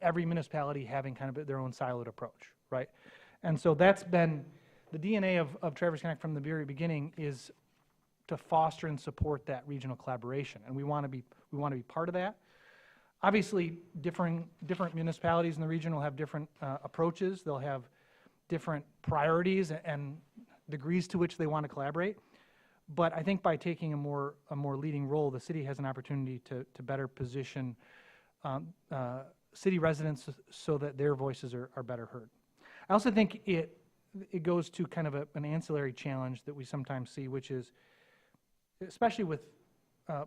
every municipality having kind of their own siloed approach, right? And so that's been the DNA of Traverse Connect from the very beginning, is to foster and support that regional collaboration, and we want to be part of that. Obviously, different municipalities in the region will have different approaches. They'll have different priorities and degrees to which they want to collaborate. But I think by taking a more leading role, the city has an opportunity to better position city residents so that their voices are better heard. I also think it goes to kind of an ancillary challenge that we sometimes see, which is, especially with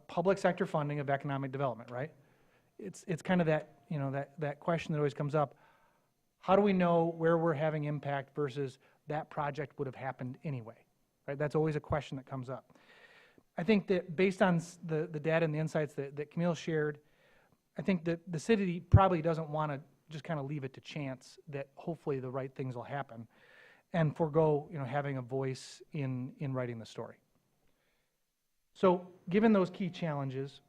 public sector funding of economic development, right? It's kind of that question that always comes up. How do we know where we're having impact versus that project would have happened anyway? Right? That's always a question that comes up. I think that based on the data and the insights that Camille shared, I think that the city probably doesn't want to just kind of leave it to chance that hopefully the right things will happen and forego having a voice in writing the story. So given those key challenges,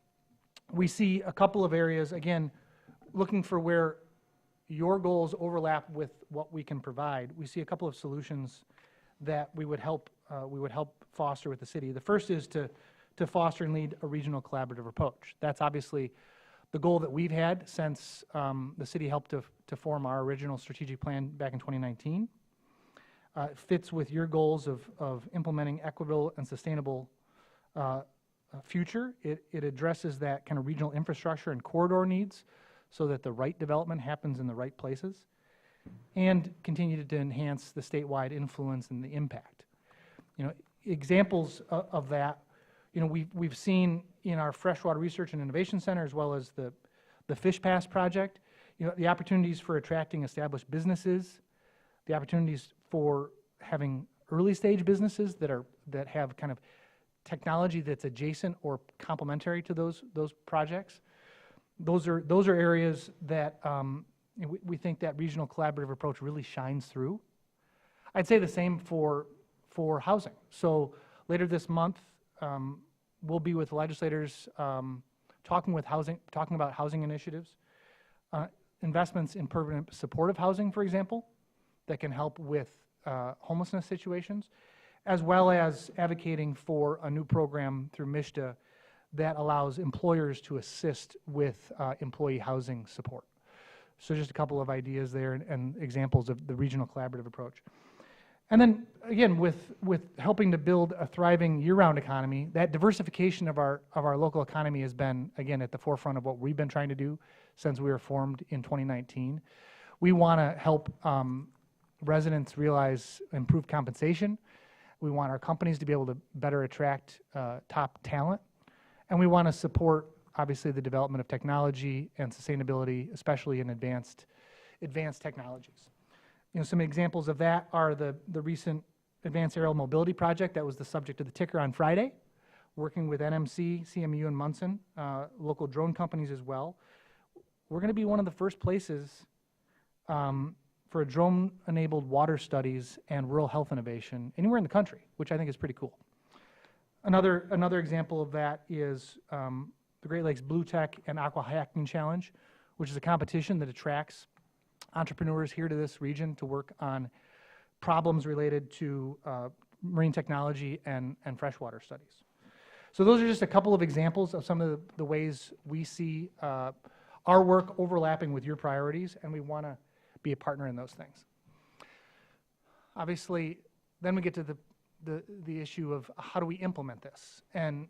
we see a couple of areas, again, looking for where your goals overlap with what we can provide. We see a couple of solutions that we would help foster with the city. The first is to foster and lead a regional collaborative approach. That's obviously the goal that we've had since the city helped to form our original strategic plan back in 2019. It fits with your goals of implementing equitable and sustainable future. It addresses that kind of regional infrastructure and corridor needs so that the right development happens in the right places, and continue to enhance the statewide influence and the impact. Examples of that, we've seen in our Freshwater Research and Innovation Center, as well as the Fish Pass project, the opportunities for attracting established businesses, the opportunities for having early stage businesses that have kind of technology that's adjacent or complementary to those projects. Those are areas that we think that regional collaborative approach really shines through. I'd say the same for housing. So later this month, we'll be with legislators talking about housing initiatives, investments in permanent supportive housing, for example, that can help with homelessness situations, as well as advocating for a new program through MISHDA that allows employers to assist with employee housing support. So just a couple of ideas there and examples of the regional collaborative approach. And then again, with helping to build a thriving year-round economy, that diversification of our local economy has been, again, at the forefront of what we've been trying to do since we were formed in 2019. We want to help residents realize improved compensation. We want our companies to be able to better attract top talent. And we want to support, obviously, the development of technology and sustainability, especially in advanced technologies. Some examples of that are the recent Advanced Aerial Mobility Project that was the subject of the ticker on Friday, working with NMC, CMU, and Munson, local drone companies as well. We're going to be one of the first places for drone-enabled water studies and rural health innovation anywhere in the country, which I think is pretty cool. Another example of that is the Great Lakes Blue Tech and Aqua Hacking Challenge, which is a competition that attracts entrepreneurs here to this region to work on problems related to marine technology and freshwater studies. So those are just a couple of examples of some of the ways we see our work overlapping with your priorities, and we want to be a partner in those things. Obviously, then we get to the issue of how do we implement this? And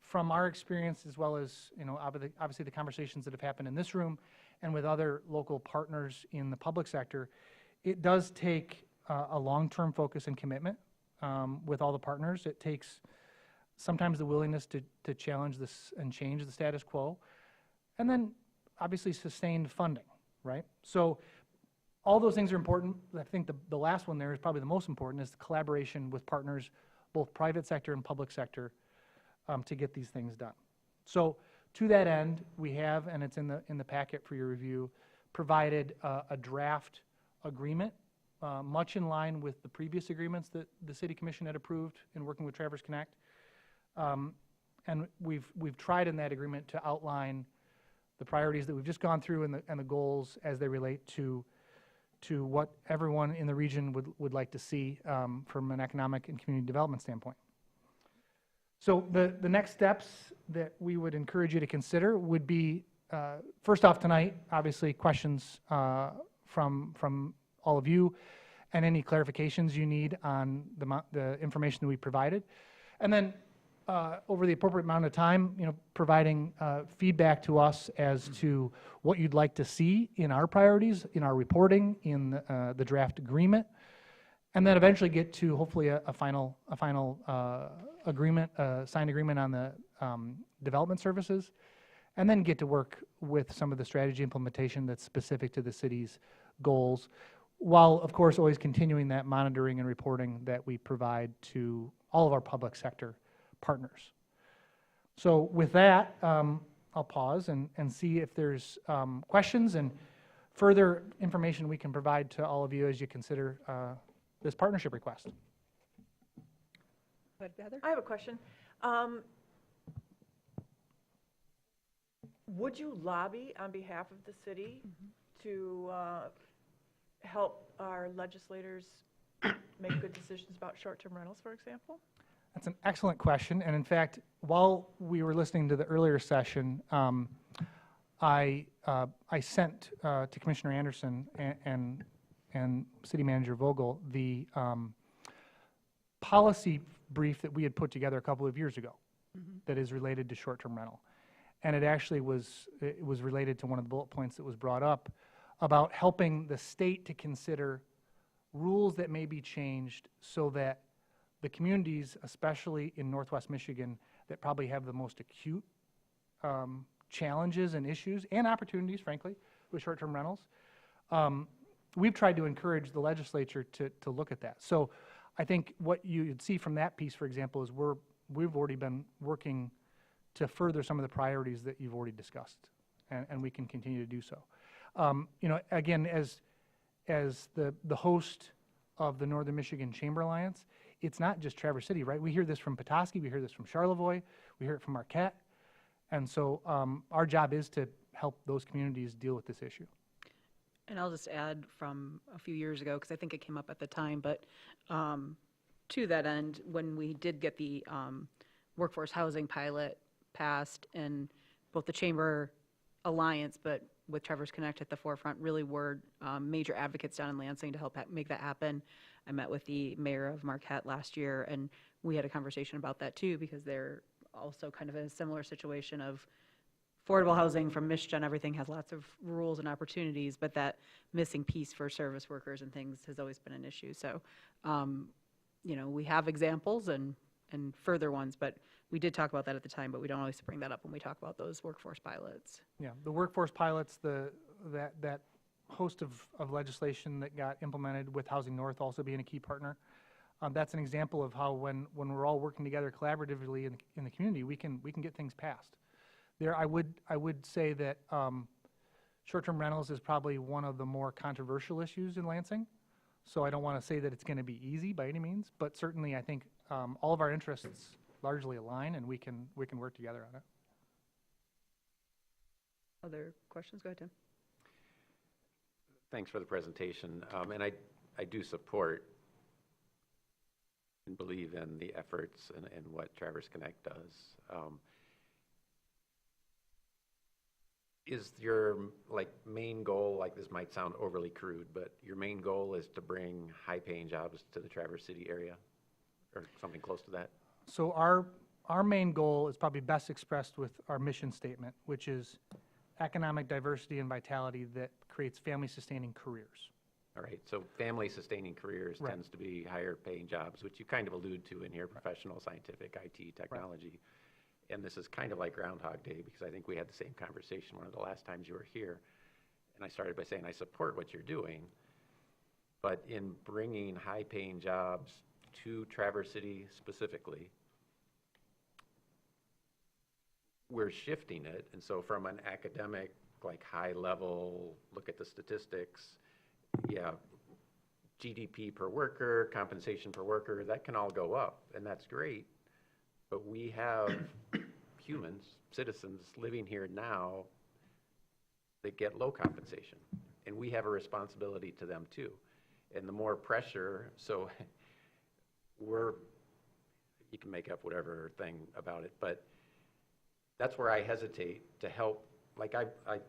from our experience, as well as, you know, obviously the conversations that have happened in this room and with other local partners in the public sector, it does take a long-term focus and commitment with all the partners. It takes sometimes the willingness to challenge this and change the status quo, and then obviously sustained funding, right? So all those things are important. I think the last one there is probably the most important, is the collaboration with partners, both private sector and public sector, to get these things done. So to that end, we have, and it's in the packet for your review, provided a draft agreement, much in line with the previous agreements that the City Commission had approved in working with Traverse Connect. And we've tried in that agreement to outline the priorities that we've just gone through and the goals as they relate to what everyone in the region would like to see from an economic and community development standpoint. So the next steps that we would encourage you to consider would be, first off tonight, obviously questions from all of you and any clarifications you need on the information that we provided. And then over the appropriate amount of time, you know, providing feedback to us as to what you'd like to see in our priorities, in our reporting, in the draft agreement, and then eventually get to hopefully a final agreement, signed agreement on the development services, and then get to work with some of the strategy implementation that's specific to the city's goals, while of course always continuing that monitoring and reporting that we provide to all of our public sector partners. So with that, I'll pause and see if there's questions and further information we can provide to all of you as you consider this partnership request. Go ahead, Heather. I have a question. Would you lobby on behalf of the city to help our legislators make good decisions about short-term rentals, for example? That's an excellent question, and in fact, while we were listening to the earlier session, I sent to Commissioner Anderson and City Manager Vogel the policy brief that we had put together a couple of years ago that is related to short-term rental. And it actually was related to one of the bullet points that was brought up about helping the state to consider rules that may be changed so that the communities, especially in Northwest Michigan, that probably have the most acute challenges and issues and opportunities, frankly, with short-term rentals, we've tried to encourage the legislature to look at that. So I think what you'd see from that piece, for example, is we've already been working to further some of the priorities that you've already discussed, and we can continue to do so. You know, again, as the host of the Northern Michigan Chamber Alliance, it's not just Traverse City, right? We hear this from Petoskey, we hear this from Charlevoix, we hear it from Marquette, and so our job is to help those communities deal with this issue. And I'll just add from a few years ago, because I think it came up at the time, but to that end, when we did get the workforce housing pilot passed, and both the Chamber Alliance, but with Traverse Connect at the forefront, really were major advocates down in Lansing to help make that happen. I met with the mayor of Marquette last year, and we had a conversation about that too, because they're also kind of in a similar situation of affordable housing from Michigan. Everything has lots of rules and opportunities, but that missing piece for service workers and things has always been an issue. So, you know, we have examples and further ones, but we did talk about that at the time, but we don't always bring that up when we talk about those workforce pilots. Yeah, the workforce pilots, that host of legislation that got implemented with Housing North also being a key partner. That's an example of how when we're all working together collaboratively in the community, we can get things passed. There, I would say that short-term rentals is probably one of the more controversial issues in Lansing. So I don't want to say that it's going to be easy by any means, but certainly I think all of our interests largely align, and we can work together on it. Other questions? Go ahead, Tim. Thanks for the presentation. And I do support and believe in the efforts and what Traverse Connect does. Is your main goal, this might sound overly crude, but your main goal is to bring high-paying jobs to the Traverse City area, or something close to that? So our main goal is probably best expressed with our mission statement, which is economic diversity and vitality that creates family-sustaining careers. All right, so family-sustaining careers Right. tends to be higher-paying jobs, which you kind of allude to in here, professional, scientific, IT, technology. And this is kind of like Groundhog Day, because I think we had the same conversation one of the last times you were here. And I started by saying, I support what you're doing, but in bringing high-paying jobs to Traverse City specifically, we're shifting it. And so from an academic, high level, look at the statistics, yeah, GDP per worker, compensation per worker, that can all go up, and that's great. But we have humans, citizens, living here now that get low compensation, and we have a responsibility to them too. And the more pressure, so you can make up whatever thing about it, but that's where I hesitate to help. I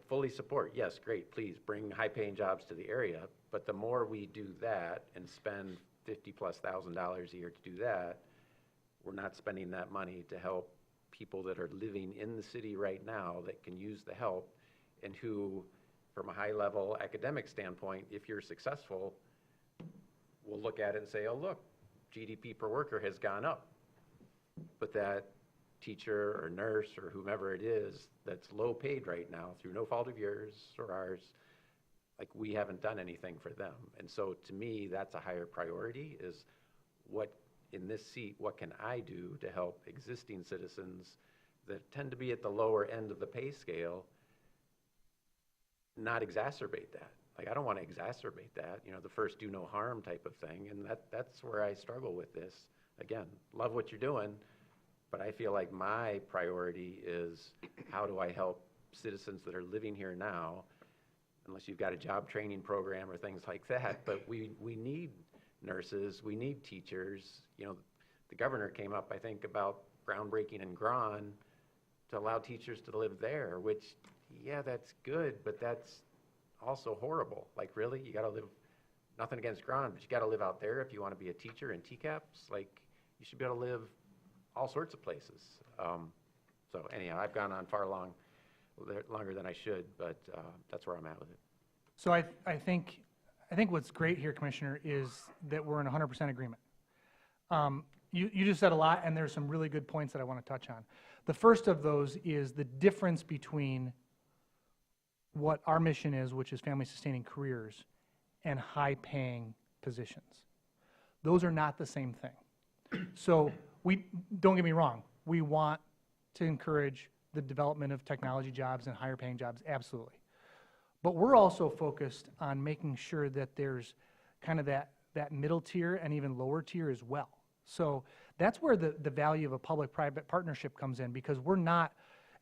fully support, yes, great, please bring high-paying jobs to the area, but the more we do that and spend $50,000+ a year to do that, we're not spending that money to help people that are living in the city right now that can use the help, and who, from a high-level academic standpoint, if you're successful, will look at it and say, oh, look, GDP per worker has gone up. But that teacher or nurse or whomever it is that's low paid right now through no fault of yours or ours, we haven't done anything for them. And so to me, that's a higher priority, is what in this seat, what can I do to help existing citizens that tend to be at the lower end of the pay scale not exacerbate that? I don't want to exacerbate that, the first do no harm type of thing. And that's where I struggle with this. Again, love what you're doing, but I feel like my priority is how do I help citizens that are living here now, unless you've got a job training program or things like that. But we need nurses, we need teachers. The governor came up, I think, about groundbreaking in Gron to allow teachers to live there, which, yeah, that's good, but that's also horrible. Really, you got to live, nothing against Gron, but you got to live out there if you want to be a teacher in TCAPS. You should be able to live all sorts of places. So anyhow, I've gone on longer than I should, but that's where I'm at with it. So I think what's great here, Commissioner, is that we're in 100% agreement. You just said a lot, and there's some really good points that I want to touch on. The first of those is the difference between what our mission is, which is family-sustaining careers, and high-paying positions. Those are not the same thing. So don't get me wrong, we want to encourage the development of technology jobs and higher-paying jobs, absolutely. But we're also focused on making sure that there's kind of that middle tier and even lower tier as well. So that's where the value of a public-private partnership comes in, because we're not,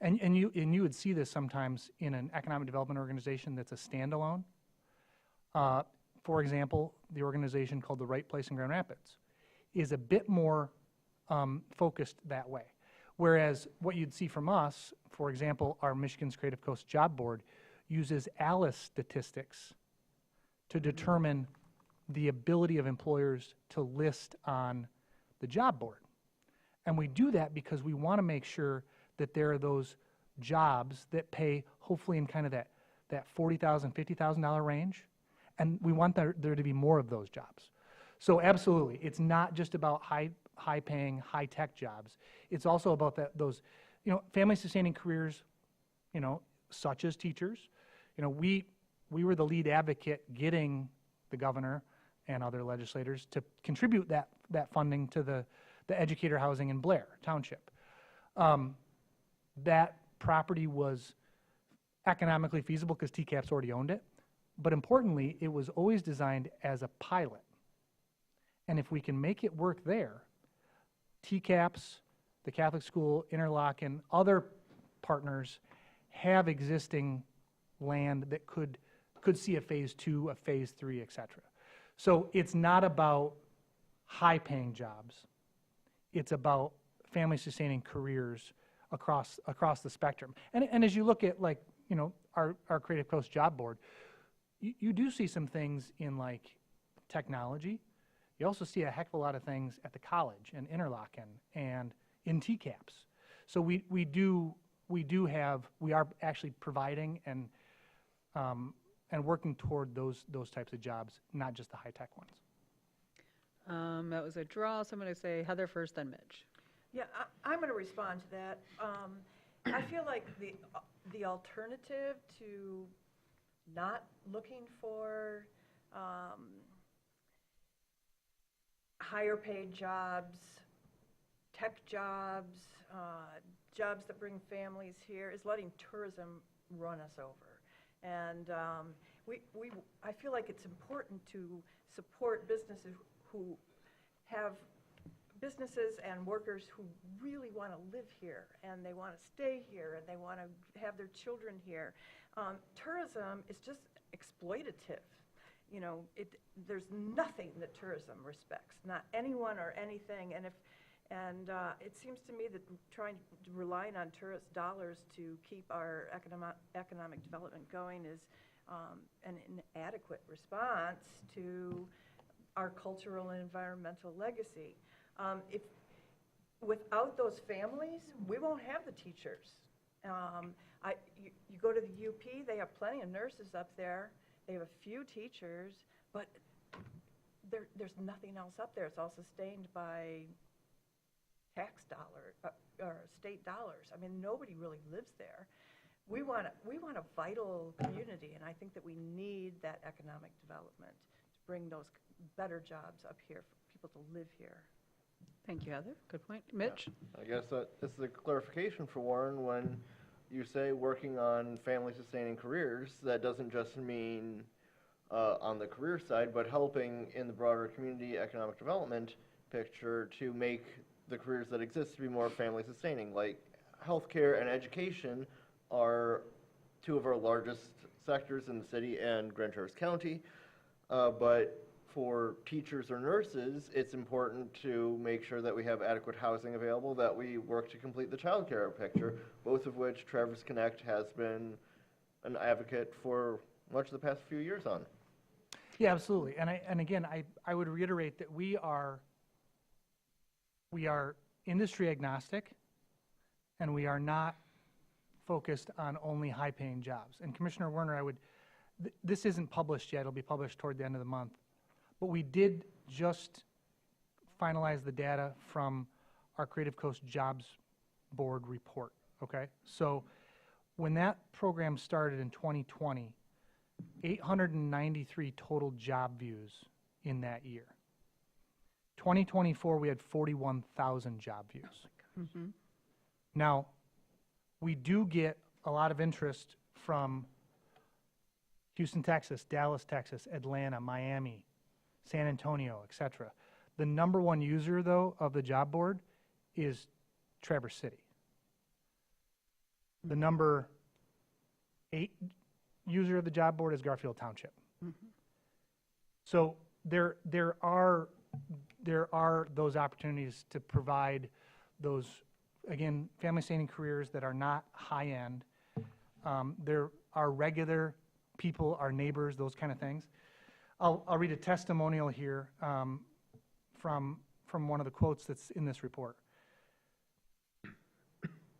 and you would see this sometimes in an economic development organization that's a standalone. For example, the organization called The Right Place in Grand Rapids is a bit more focused that way. Whereas what you'd see from us, for example, our Michigan's Creative Coast Job Board uses ALICE statistics to determine the ability of employers to list on the job board. And we do that because we want to make sure that there are those jobs that pay hopefully in kind of that $40,000, $50,000 range. And we want there to be more of those jobs. So absolutely, it's not just about high-paying, high-tech jobs. It's also about those, family-sustaining careers, such as teachers. We were the lead advocate getting the governor and other legislators to contribute that funding to the educator housing in Blair Township. That property was economically feasible because TCAPS already owned it. But importantly, it was always designed as a pilot. And if we can make it work there, TCAPS, the Catholic School, Interlochen, other partners have existing land that could see a phase 2, a phase 3, et cetera. So it's not about high-paying jobs. It's about family-sustaining careers across the spectrum. And as you look at, like, you know, our Creative Coast Job Board, you do see some things in, like, technology. You also see a heck of a lot of things at the college and Interlochen and in TCAPS. So we are actually providing and working toward those types of jobs, not just the high-tech ones. That was a draw, so I'm going to say Heather first, then Mitch. Yeah, I'm going to respond to that. I feel like the alternative to not looking for higher paid jobs, tech jobs, jobs that bring families here, is letting tourism run us over. And I feel like it's important to support businesses who have businesses and workers who really want to live here, and they want to stay here, and they want to have their children here. Tourism is just exploitative. You know, there's nothing that tourism respects, not anyone or anything. And it seems to me that relying on tourist dollars to keep our economic development going is an inadequate response to our cultural and environmental legacy. If without those families, we won't have the teachers. You go to the UP, they have plenty of nurses up there. They have a few teachers, but there's nothing else up there. It's all sustained by tax dollars or state dollars. I mean, nobody really lives there. We want a vital community, and I think that we need that economic development to bring those better jobs up here for people to live here. Thank you, Heather. Good point. Mitch? I guess this is a clarification for Warren. When you say working on family-sustaining careers, that doesn't just mean on the career side, but helping in the broader community economic development picture to make the careers that exist to be more family-sustaining. Like healthcare and education are two of our largest sectors in the city and Grand Traverse County, but for teachers or nurses, it's important to make sure that we have adequate housing available, that we work to complete the child care picture, both of which Traverse Connect has been an advocate for much of the past few years on. Yeah, absolutely. And again, I would reiterate that we are industry agnostic, and we are not focused on only high-paying jobs. And Commissioner Werner, this isn't published yet. It'll be published toward the end of the month. But we did just finalize the data from our Creative Coast Jobs Board report, okay? So when that program started in 2020, 893 total job views in that year. 2024, we had 41,000 job views. Mm-hmm. Now, we do get a lot of interest from Houston, Texas, Dallas, Texas, Atlanta, Miami, San Antonio, et cetera. The number one user, though, of the job board is Traverse City. The number 8 user of the job board is Garfield Township. Mm-hmm. So there are those opportunities to provide those, again, family-sustaining careers that are not high-end. There are regular people, our neighbors, those kind of things. I'll read a testimonial here from one of the quotes that's in this report.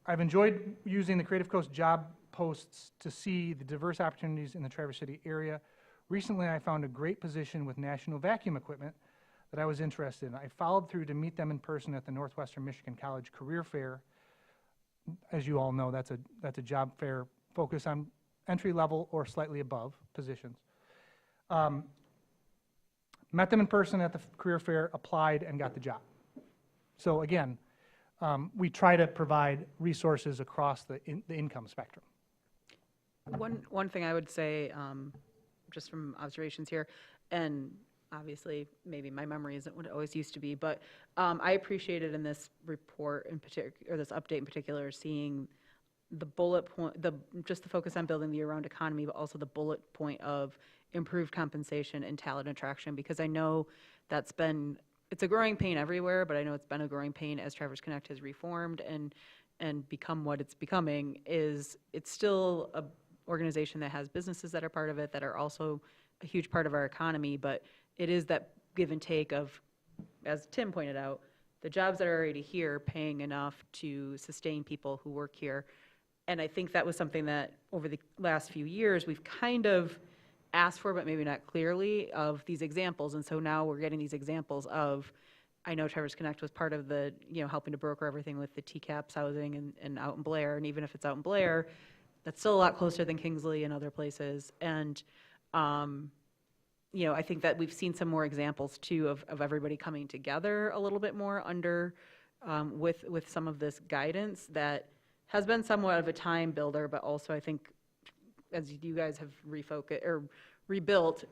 I've enjoyed using the Creative Coast job posts to see the diverse opportunities in the Traverse City area. Recently, I found a great position with National Vacuum Equipment that I was interested in. I followed through to meet them in person at the Northwestern Michigan College Career Fair. As you all know, that's a job fair focused on entry-level or slightly above positions. Met them in person at the career fair, applied, and got the job. So again, we try to provide resources across the income spectrum. One thing I would say, just from observations here, and Obviously, maybe my memory isn't what it always used to be, but I appreciated in this report in particular, or this update in particular, seeing the bullet point, just the focus on building the year-round economy, but also the bullet point of improved compensation and talent attraction, because I know it's a growing pain everywhere, but I know it's been a growing pain as Traverse Connect has reformed and become what it's becoming. It's still a organization that has businesses that are part of it, that are also a huge part of our economy, but it is that give and take of, as Tim pointed out, the jobs that are already here paying enough to sustain people who work here. And I think that was something that over the last few years, we've kind of asked for, but maybe not clearly, of these examples. And so now we're getting these examples of, I know Traverse Connect was part of the, helping to broker everything with the TCAPS housing and out in Blair. And even if it's out in Blair, that's still a lot closer than Kingsley and other places. And, I think that we've seen some more examples too of everybody coming together a little bit more under, with some of this guidance that has been somewhat of a time builder, but also I think as you guys have refocused or rebuilt,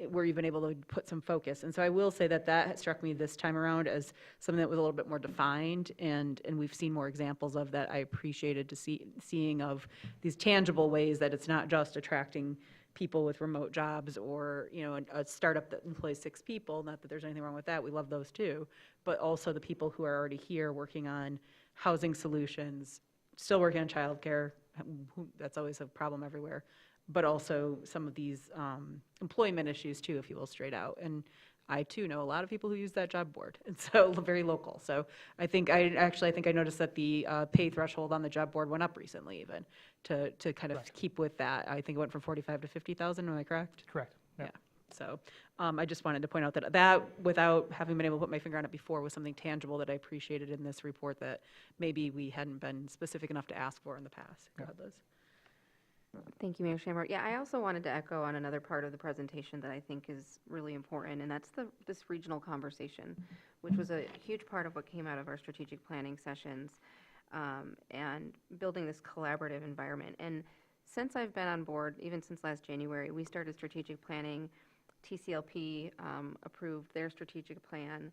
where you've been able to put some focus. And so I will say that struck me this time around as something that was a little bit more defined, and we've seen more examples of that. I appreciated seeing of these tangible ways that it's not just attracting people with remote jobs or, a startup that employs 6 people, not that there's anything wrong with that, we love those too, but also the people who are already here working on housing solutions, still working on childcare, that's always a problem everywhere, but also some of these employment issues too, if you will, straight out. And I too know a lot of people who use that job board, and so very local. So I think I noticed that the pay threshold on the job board went up recently, even to kind of keep with that. I think it went from 45 to 50,000. Am I correct? Correct. Yeah. So I just wanted to point out that without having been able to put my finger on it before, was something tangible that I appreciated in this report that maybe we hadn't been specific enough to ask for in the past. Go ahead, Liz. Thank you, Mayor Shammer. Yeah, I also wanted to echo on another part of the presentation that I think is really important, and that's this regional conversation, which was a huge part of what came out of our strategic planning sessions, and building this collaborative environment. And since I've been on board, even since last January, we started strategic planning. TCLP approved their strategic plan.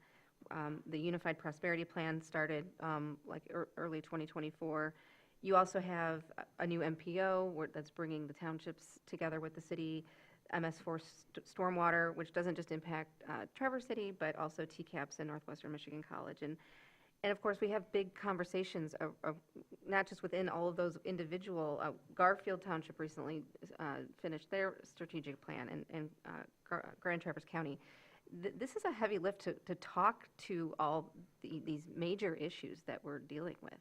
The Unified Prosperity Plan started early 2024. You also have a new MPO that's bringing the townships together with the city, MS4 Stormwater, which doesn't just impact Traverse City, but also TCAPS and Northwestern Michigan College. And of course, we have big conversations of not just within all of those individual. Garfield Township recently finished their strategic plan, and Grand Traverse County. This is a heavy lift to talk to all these major issues that we're dealing with.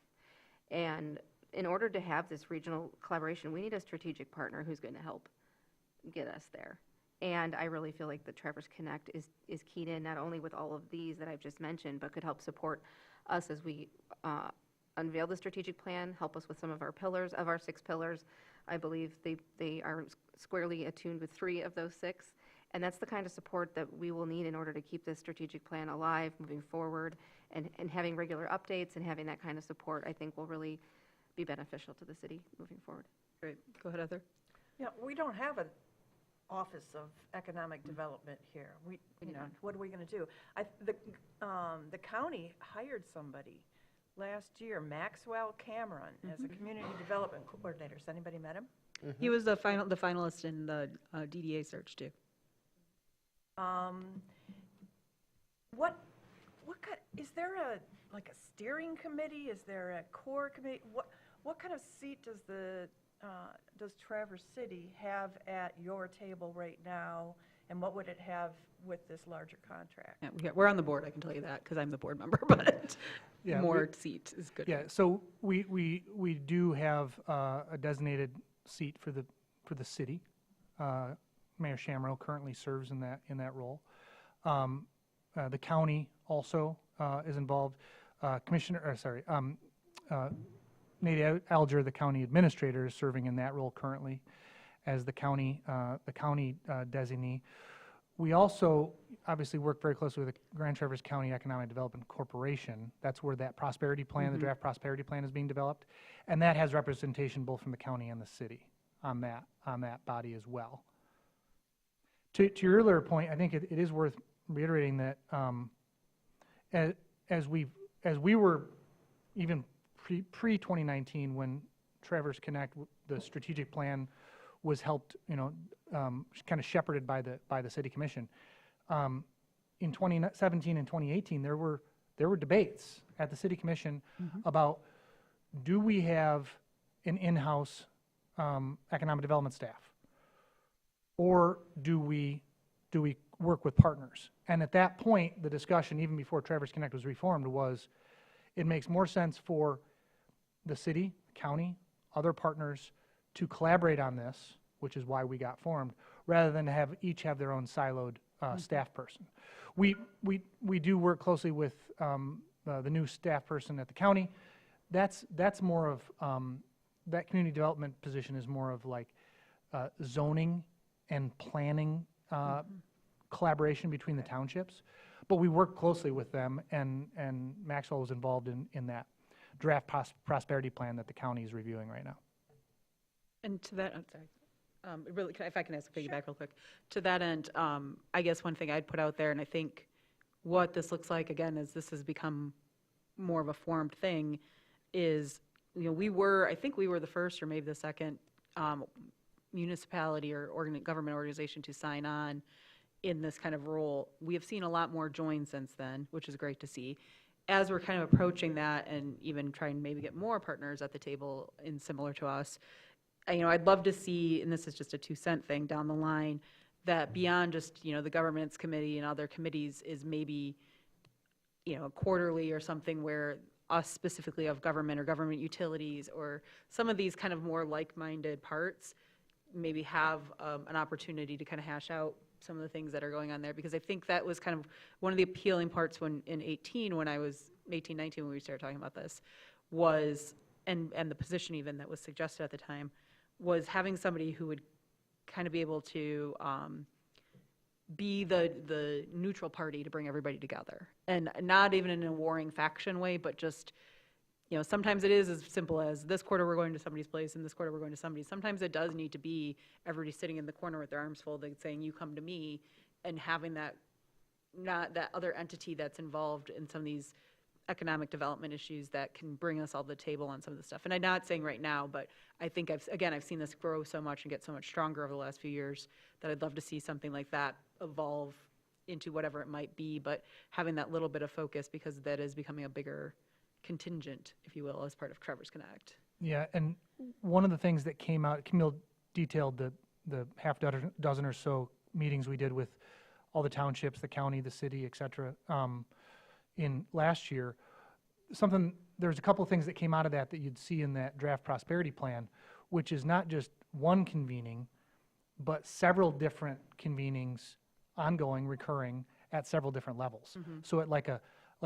And in order to have this regional collaboration, we need a strategic partner who's going to help get us there. And I really feel like the Traverse Connect is keyed in not only with all of these that I've just mentioned, but could help support us as we unveil the strategic plan, help us with some of our pillars. Of our 6 pillars, I believe they are squarely attuned with 3 of those 6. And that's the kind of support that we will need in order to keep this strategic plan alive, moving forward, and having regular updates and having that kind of support, I think will really be beneficial to the city moving forward. Great. Go ahead, Heather. Yeah, we don't have an Office of Economic Development here. What are we going to do? The county hired somebody last year, Maxwell Cameron, as a community development coordinator. Has anybody met him? He was the finalist in the DDA search too. What kind, is there a steering committee? Is there a core committee? What kind of seat does Traverse City have at your table right now, and what would it have with this larger contract? Yeah, we're on the board, I can tell you that, because I'm the board member, but more seat is good. Yeah, so we do have a designated seat for the city. Mayor Shamrow currently serves in that role. The county also is involved. Nate Alger, the county administrator, is serving in that role currently as the county designee. We also obviously work very closely with the Grand Traverse County Economic Development Corporation. That's where that prosperity plan, the draft prosperity plan, is being developed, and that has representation both from the county and the city on that body as well. To your earlier point, I think it is worth reiterating that as we were even pre-2019, when Traverse Connect, the strategic plan was helped, kind of shepherded by the city commission. In 2017 and 2018, there were debates at the city commission about, do we have an in-house economic development staff, or do we work with partners? And at that point, the discussion, even before Traverse Connect was reformed, was it makes more sense for the city, county, other partners to collaborate on this, which is why we got formed, rather than to each have their own siloed staff person. We do work closely with the new staff person at the county. That's more of, that community development position is more of like zoning and planning collaboration between the townships. But we work closely with them, and Maxwell was involved in that draft prosperity plan that the county is reviewing right now. And to that, I'm sorry, really, if I can ask a piggyback real quick. To that end, I guess one thing I'd put out there, and I think what this looks like, again, as this has become more of a formed thing, is, I think we were the first or maybe the second municipality or government organization to sign on in this kind of role. We have seen a lot more join since then, which is great to see. As we're kind of approaching that and even trying to maybe get more partners at the table in similar to us, I'd love to see, and this is just a 2-cent thing down the line, that beyond just, the governance committee and other committees is maybe, quarterly or something where us specifically of government or government utilities or some of these kind of more like-minded parts maybe have an opportunity to kind of hash out some of the things that are going on there, because I think that was kind of one of the appealing parts when in 19, when we started talking about this, was, and the position even that was suggested at the time, was having somebody who would kind of be able to be the neutral party to bring everybody together. And not even in a warring faction way, but just, sometimes it is as simple as this quarter we're going to somebody's place and this quarter we're going to somebody's. Sometimes it does need to be everybody sitting in the corner with their arms folded saying, you come to me, and having that, not that other entity that's involved in some of these economic development issues that can bring us all to the table on some of the stuff. And I'm not saying right now, but I think I've seen this grow so much and get so much stronger over the last few years that I'd love to see something like that evolve into whatever it might be, but having that little bit of focus, because that is becoming a bigger contingent, if you will, as part of Traverse Connect. Yeah, and one of the things that came out, Camille detailed the half dozen or so meetings we did with all the townships, the county, the city, et cetera, in last year. There's a couple of things that came out of that you'd see in that draft prosperity plan, which is not just one convening, but several different convenings, ongoing, recurring, at several different levels. So at like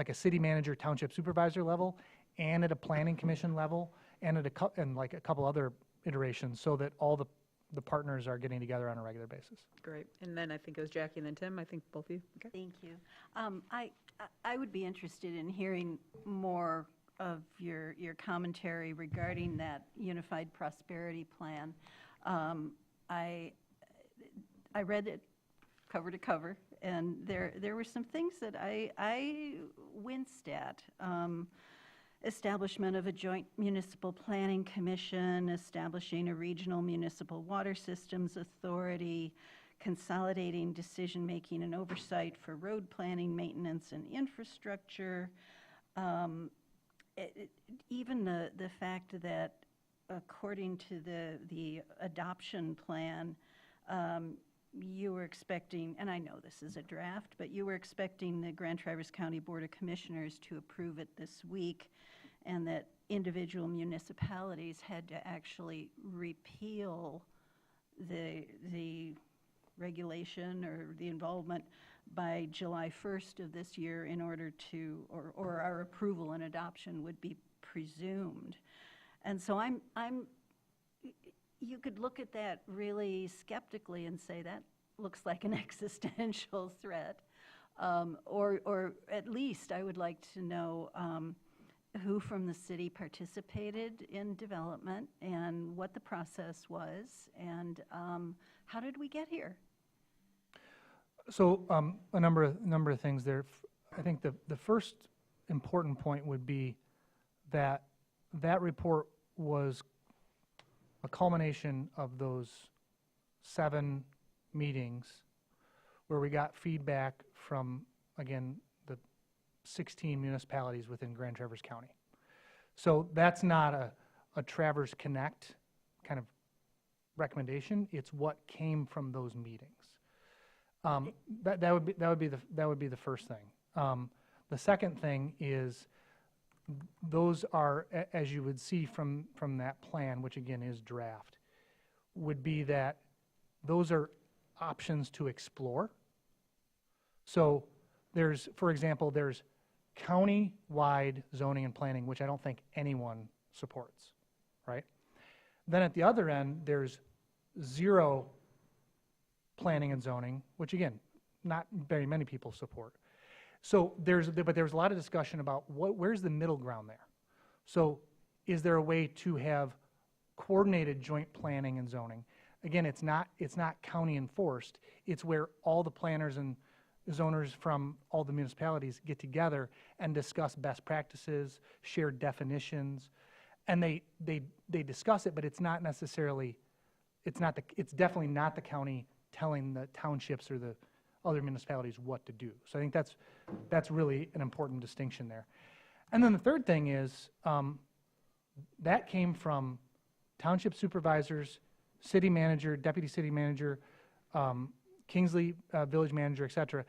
a city manager, township supervisor level, and at a planning commission level, and at a couple other iterations, so that all the partners are getting together on a regular basis. Great. And then I think it was Jackie and then Tim. I think both of you. Okay. Thank you. I would be interested in hearing more of your commentary regarding that unified prosperity plan. I read it cover to cover, and there were some things that I winced at. Establishment of a joint municipal planning commission, establishing a regional municipal water systems authority, consolidating decision-making and oversight for road planning, maintenance, and infrastructure. Even the fact that according to the adoption plan, you were expecting, and I know this is a draft, but you were expecting the Grand Traverse County Board of Commissioners to approve it this week, and that individual municipalities had to actually repeal the regulation or the involvement by July 1st of this year in order to, or our approval and adoption would be presumed. And so you could look at that really skeptically and say that looks like an existential threat. Or at least I would like to know who from the city participated in development and what the process was, and how did we get here? So, a number of things there. I think the first important point would be that that report was a culmination of those 7 meetings where we got feedback from, again, the 16 municipalities within Grand Traverse County. So that's not a Traverse Connect kind of recommendation. It's what came from those meetings. That would be the first thing. The second thing is those are, as you would see from that plan, which again is draft, would be that those are options to explore. So there's, for example, there's county-wide zoning and planning, which I don't think anyone supports, right? Then at the other end, there's zero planning and zoning, which again, not very many people support. So there's a lot of discussion about where's the middle ground there. So is there a way to have coordinated joint planning and zoning? Again, it's not county enforced. It's where all the planners and zoners from all the municipalities get together and discuss best practices, share definitions, and they discuss it, but it's not necessarily, it's definitely not the county telling the townships or the other municipalities what to do. So I think that's really an important distinction there. And then the third thing is that came from township supervisors, city manager, deputy city manager, Kingsley village manager, et cetera,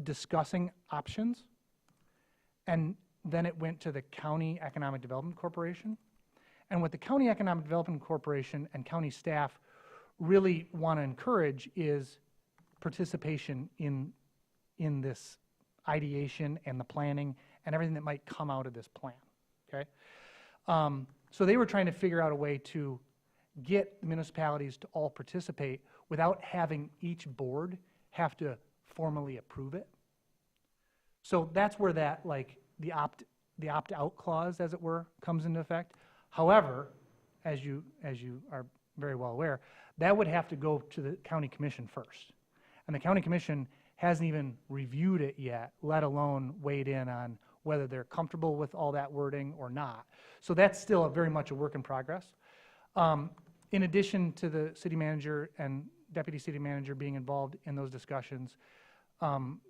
discussing options. And then it went to the County Economic Development Corporation. And what the County Economic Development Corporation and county staff really want to encourage is participation in this ideation and the planning and everything that might come out of this plan, okay? So they were trying to figure out a way to get the municipalities to all participate without having each board have to formally approve it. So that's where that, like, the opt-out clause, as it were, comes into effect. However, as you are very well aware, that would have to go to the county commission first. And the county commission hasn't even reviewed it yet, let alone weighed in on whether they're comfortable with all that wording or not. So that's still very much a work in progress. In addition to the city manager and deputy city manager being involved in those discussions,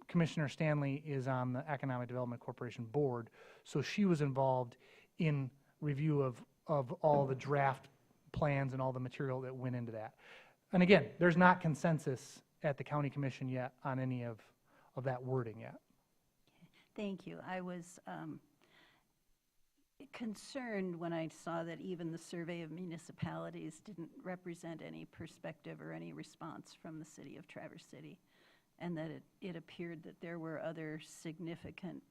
Commissioner Stanley is on the Economic Development Corporation board, so she was involved in review of all the draft plans and all the material that went into that. And again, there's not consensus at the county commission yet on any of that wording yet. Thank you. I was concerned when I saw that even the survey of municipalities didn't represent any perspective or any response from the city of Traverse City, and that it appeared that there were other significant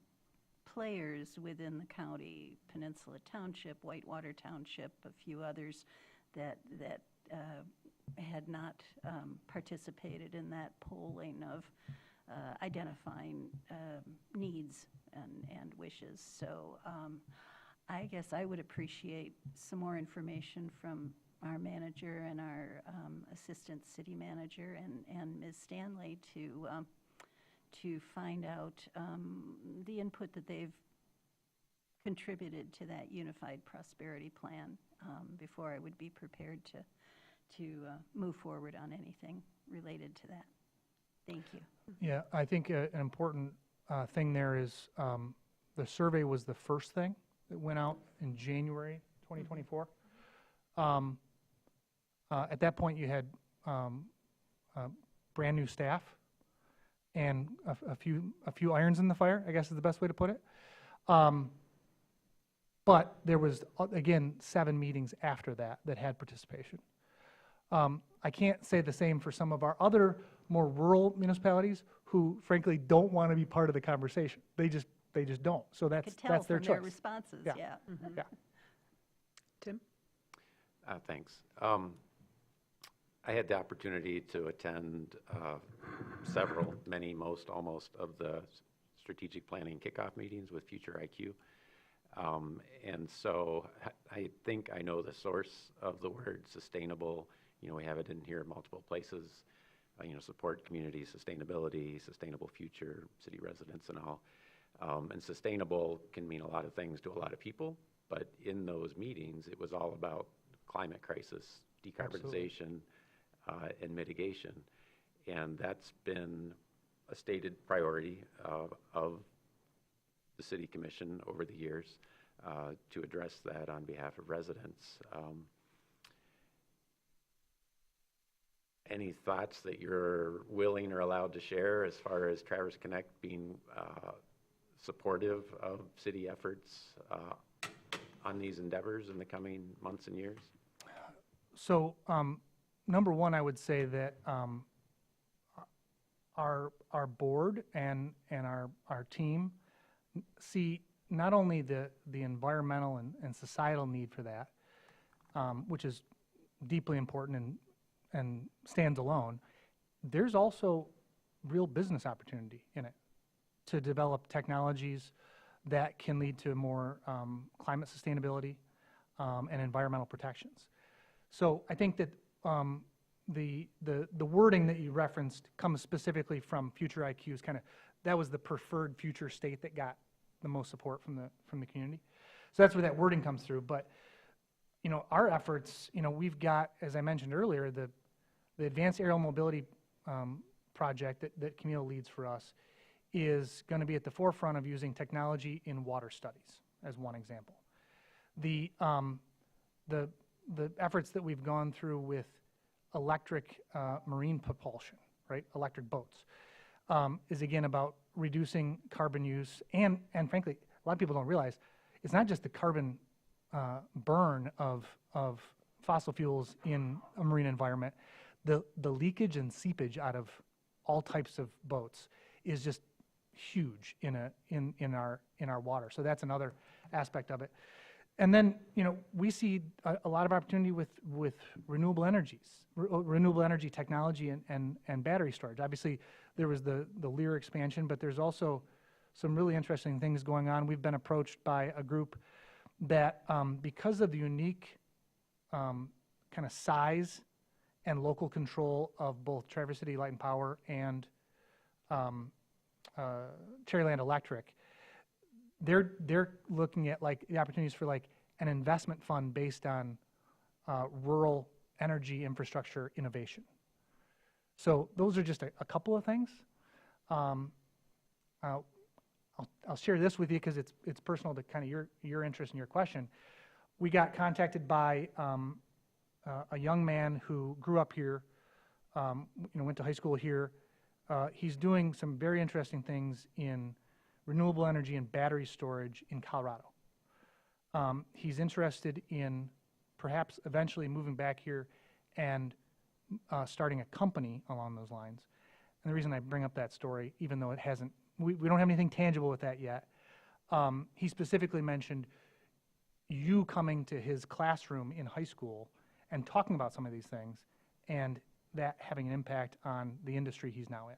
players within the county, Peninsula Township, Whitewater Township, a few others that had not participated in that polling of identifying needs and wishes. So I guess I would appreciate some more information from our manager and our assistant city manager and Ms. Stanley to find out the input that they've contributed to that unified prosperity plan before I would be prepared to move forward on anything related to that. Thank you. Yeah, I think an important thing there is the survey was the first thing that went out in January 2024. At that point, you had brand new staff and a few irons in the fire, I guess is the best way to put it. But there was, again, 7 meetings after that had participation. I can't say the same for some of our other more rural municipalities who frankly don't want to be part of the conversation. They just don't. So that's their choice. Their responses, yeah. Yeah. Tim? Thanks. I had the opportunity to attend several, many, most, almost of the strategic planning kickoff meetings with Future IQ. And so I think I know the source of the word sustainable. You know, we have it in here multiple places. support community sustainability, sustainable future, city residents and all. And sustainable can mean a lot of things to a lot of people, but in those meetings, it was all about climate crisis, decarbonization, and mitigation. And that's been a stated priority of the City Commission over the years to address that on behalf of residents. Any thoughts that you're willing or allowed to share as far as Traverse Connect being supportive of city efforts on these endeavors in the coming months and years? So, number one, I would say that our board and our team see not only the environmental and societal need for that, which is deeply important and stands alone, there's also real business opportunity in it to develop technologies that can lead to more climate sustainability and environmental protections. So I think that the wording that you referenced comes specifically from Future IQ's that was the preferred future state that got the most support from the community. So that's where that wording comes through. But our efforts, we've got, as I mentioned earlier, the Advanced Aerial Mobility project that Camille leads for us is going to be at the forefront of using technology in water studies, as one example. The efforts that we've gone through with electric marine propulsion, right, electric boats, is again about reducing carbon use, and frankly, a lot of people don't realize, it's not just the carbon burn of fossil fuels in a marine environment. The leakage and seepage out of all types of boats is just huge in our water. So that's another aspect of it. And then, we see a lot of opportunity with renewable energy technology and battery storage. Obviously, there was the Lear expansion, but there's also some really interesting things going on. We've been approached by a group that, because of the unique kind of size and local control of both Traverse City Light and Power and Cherryland Electric, they're looking at the opportunities for an investment fund based on rural energy infrastructure innovation. So those are just a couple of things. I'll share this with you because it's personal to kind of your interest and your question. We got contacted by a young man who grew up here, went to high school here. He's doing some very interesting things in renewable energy and battery storage in Colorado. He's interested in perhaps eventually moving back here and starting a company along those lines. And the reason I bring up that story, even though it hasn't, we don't have anything tangible with that yet, he specifically mentioned you coming to his classroom in high school and talking about some of these things, and that having an impact on the industry he's now in.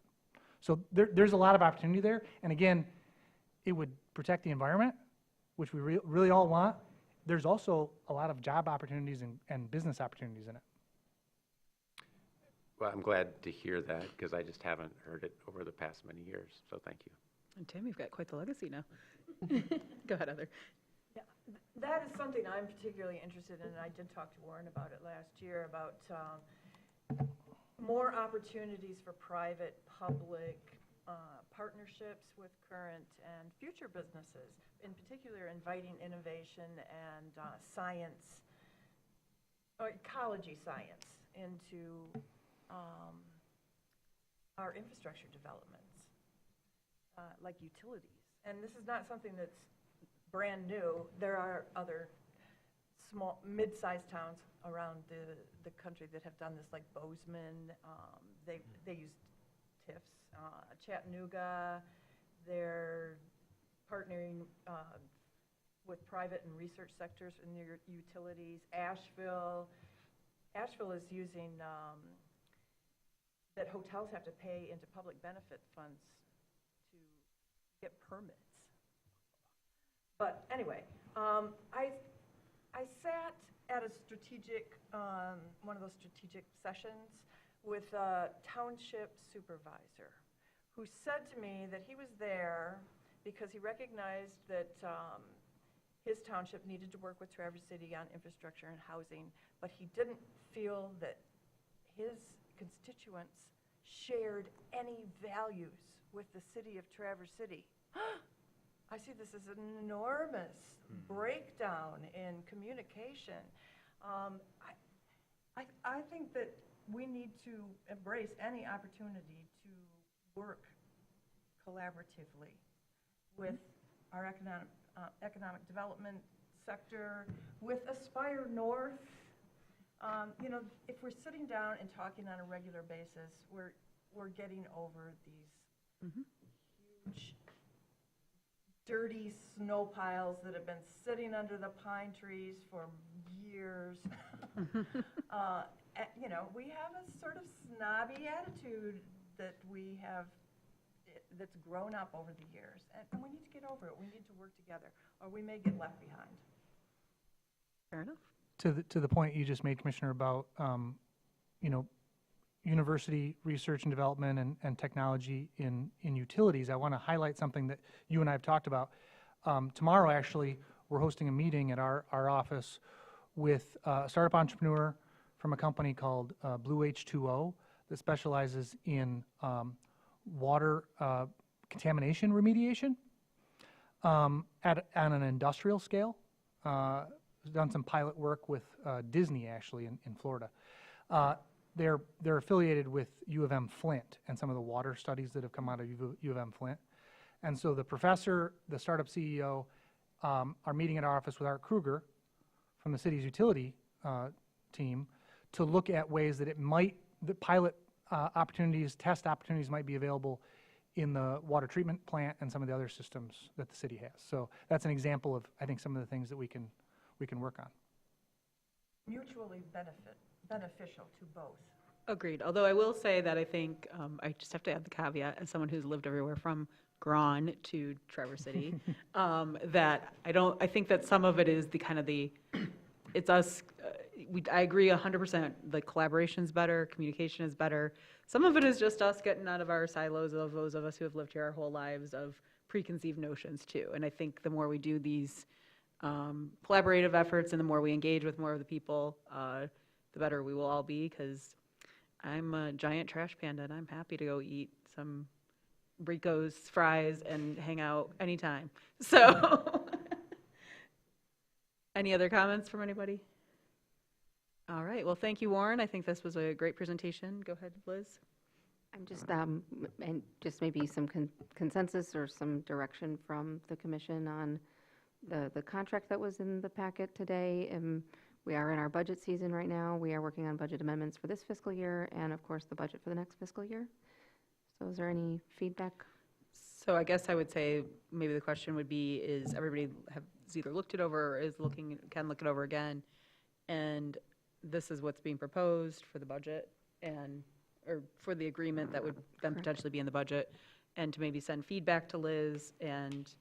So there's a lot of opportunity there, and again, it would protect the environment, which we really all want. There's also a lot of job opportunities and business opportunities in it. Well, I'm glad to hear that because I just haven't heard it over the past many years, so thank you. And Tim, you've got quite the legacy now. Go ahead, Heather. Yeah, that is something I'm particularly interested in, and I did talk to Warren about it last year, about more opportunities for private-public partnerships with current and future businesses, in particular inviting innovation and science, or ecology science, into our infrastructure developments, like utilities. And this is not something that's brand new. There are other small, mid-sized towns around the country that have done this, like Bozeman. They use TIFs. Chattanooga, they're partnering with private and research sectors in their utilities. Asheville is using that hotels have to pay into public benefit funds to get permits. But anyway, I sat at a strategic, one of those strategic sessions with a township supervisor who said to me that he was there because he recognized that his township needed to work with Traverse City on infrastructure and housing, but he didn't feel that his constituents shared any values with the city of Traverse City. I see this as an enormous breakdown in communication. I think that we need to embrace any opportunity to work collaboratively with our economic development sector, with Aspire North. You know, if we're sitting down and talking on a regular basis, we're getting over these huge, dirty snow piles that have been sitting under the pine trees for years. You know, we have a sort of snobby attitude that we have that's grown up over the years, and we need to get over it. We need to work together, or we may get left behind. Fair enough. To the point you just made, Commissioner, about you know, university research and development and technology in utilities, I want to highlight something that you and I have talked about. Tomorrow, actually, we're hosting a meeting at our office with a startup entrepreneur from a company called Blue H2O that specializes in water contamination remediation on an industrial scale. Done some pilot work with Disney, actually, in Florida. They're affiliated with U of M Flint and some of the water studies that have come out of U of M Flint. And so the professor, the startup CEO, are meeting at our office with Art Kruger from the city's utility team to look at ways that the pilot opportunities, test opportunities might be available in the water treatment plant and some of the other systems that the city has. So that's an example of, I think, some of the things that we can work on. Mutually beneficial to both. Agreed. Although I will say that I think, I just have to add the caveat, as someone who's lived everywhere from Grand to Traverse City, that I think that some of it is it's us, I agree 100%, the collaboration's better, communication is better. Some of it is just us getting out of our silos of those of us who have lived here our whole lives of preconceived notions too. And I think the more we do these collaborative efforts and the more we engage with more of the people, the better we will all be, because I'm a giant trash panda and I'm happy to go eat some Rico's fries and hang out anytime. So, any other comments from anybody? All right, well, thank you, Warren. I think this was a great presentation. Go ahead, Liz. I'm just, and just maybe some consensus or some direction from the commission on the contract that was in the packet today. We are in our budget season right now. We are working on budget amendments for this fiscal year and, of course, the budget for the next fiscal year. So is there any feedback? So I guess I would say maybe the question would be, is everybody has either looked it over or can look it over again? And this is what's being proposed for the budget or for the agreement that would then potentially be in the budget, and to maybe send feedback to Liz and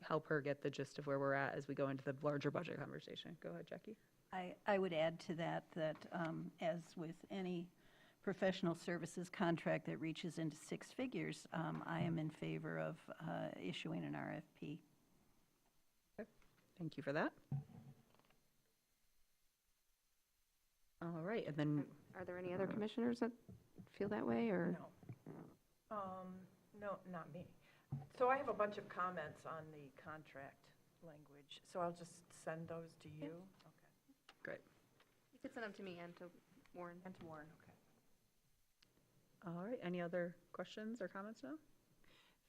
help her get the gist of where we're at as we go into the larger budget conversation. Go ahead, Jackie. I would add to that as with any professional services contract that reaches into six figures, I am in favor of issuing an RFP. Okay. Thank you for that. All right, and then Are there any other commissioners that feel that way, or? No. No, not me. So I have a bunch of comments on the contract language, so I'll just send those to you. Okay. great. You could send them to me and to Warren. And to Warren, okay. All right, any other questions or comments now?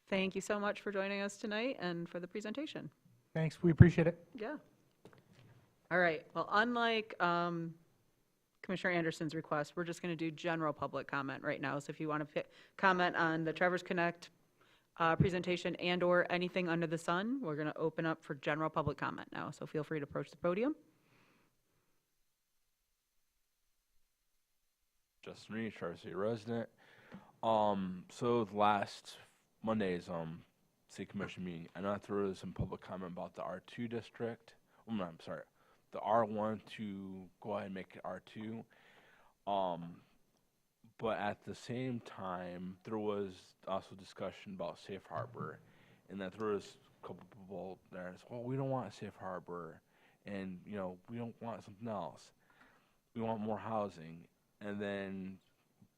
Thank you so much for joining us tonight and for the presentation. Thanks, we appreciate it. Yeah. All right, well, unlike Commissioner Anderson's request, we're just going to do general public comment right now. So if you want to comment on the Traverse Connect presentation and or anything under the sun, we're going to open up for general public comment now. So feel free to approach the podium. Justin Reed, Traverse City resident. So the last Monday's city commission meeting, I know there was some public comment about the R2 district. Oh, no, I'm sorry, the R1 to go ahead and make it R2. But at the same time, there was also discussion about safe harbor, and that there was a couple people there, well, we don't want a safe harbor, and, you know, we don't want something else. We want more housing. And then,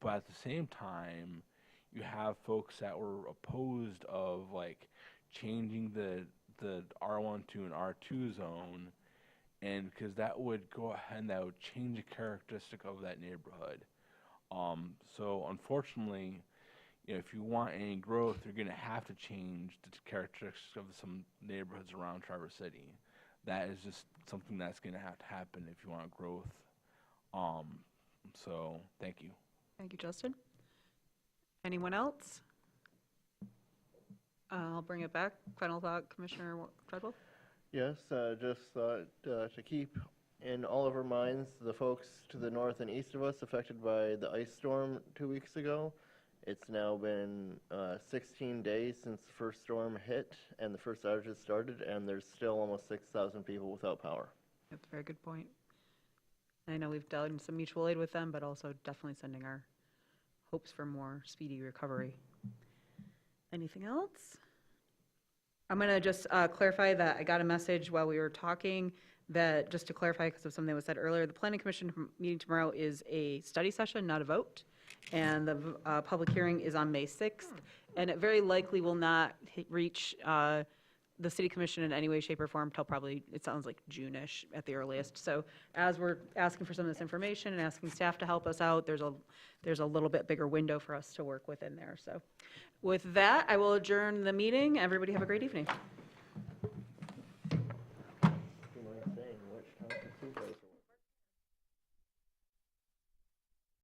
but at the same time, you have folks that were opposed of, like, changing the R1 to an R2 zone, and because that would go ahead and that would change the characteristic of that neighborhood. So unfortunately, you know, if you want any growth, you're going to have to change the characteristics of some neighborhoods around Traverse City. That is just something that's going to have to happen if you want growth. So thank you. Thank you, Justin. Anyone else? I'll bring it back. Final thought, Commissioner Treadwell? Yes, just thought to keep in all of our minds the folks to the north and east of us affected by the ice storm 2 weeks ago. It's now been 16 days since the first storm hit and the first outages started, and there's still almost 6,000 people without power. That's a very good point. I know we've done some mutual aid with them, but also definitely sending our hopes for more speedy recovery. Anything else? I'm going to just clarify that I got a message while we were talking that, just to clarify because of something that was said earlier, the Planning Commission meeting tomorrow is a study session, not a vote. And the public hearing is on May 6th. And it very likely will not reach the City Commission in any way, shape, or form till probably, it sounds like June-ish at the earliest. So as we're asking for some of this information and asking staff to help us out, there's a little bit bigger window for us to work within there. So with that, I will adjourn the meeting. Everybody have a great evening.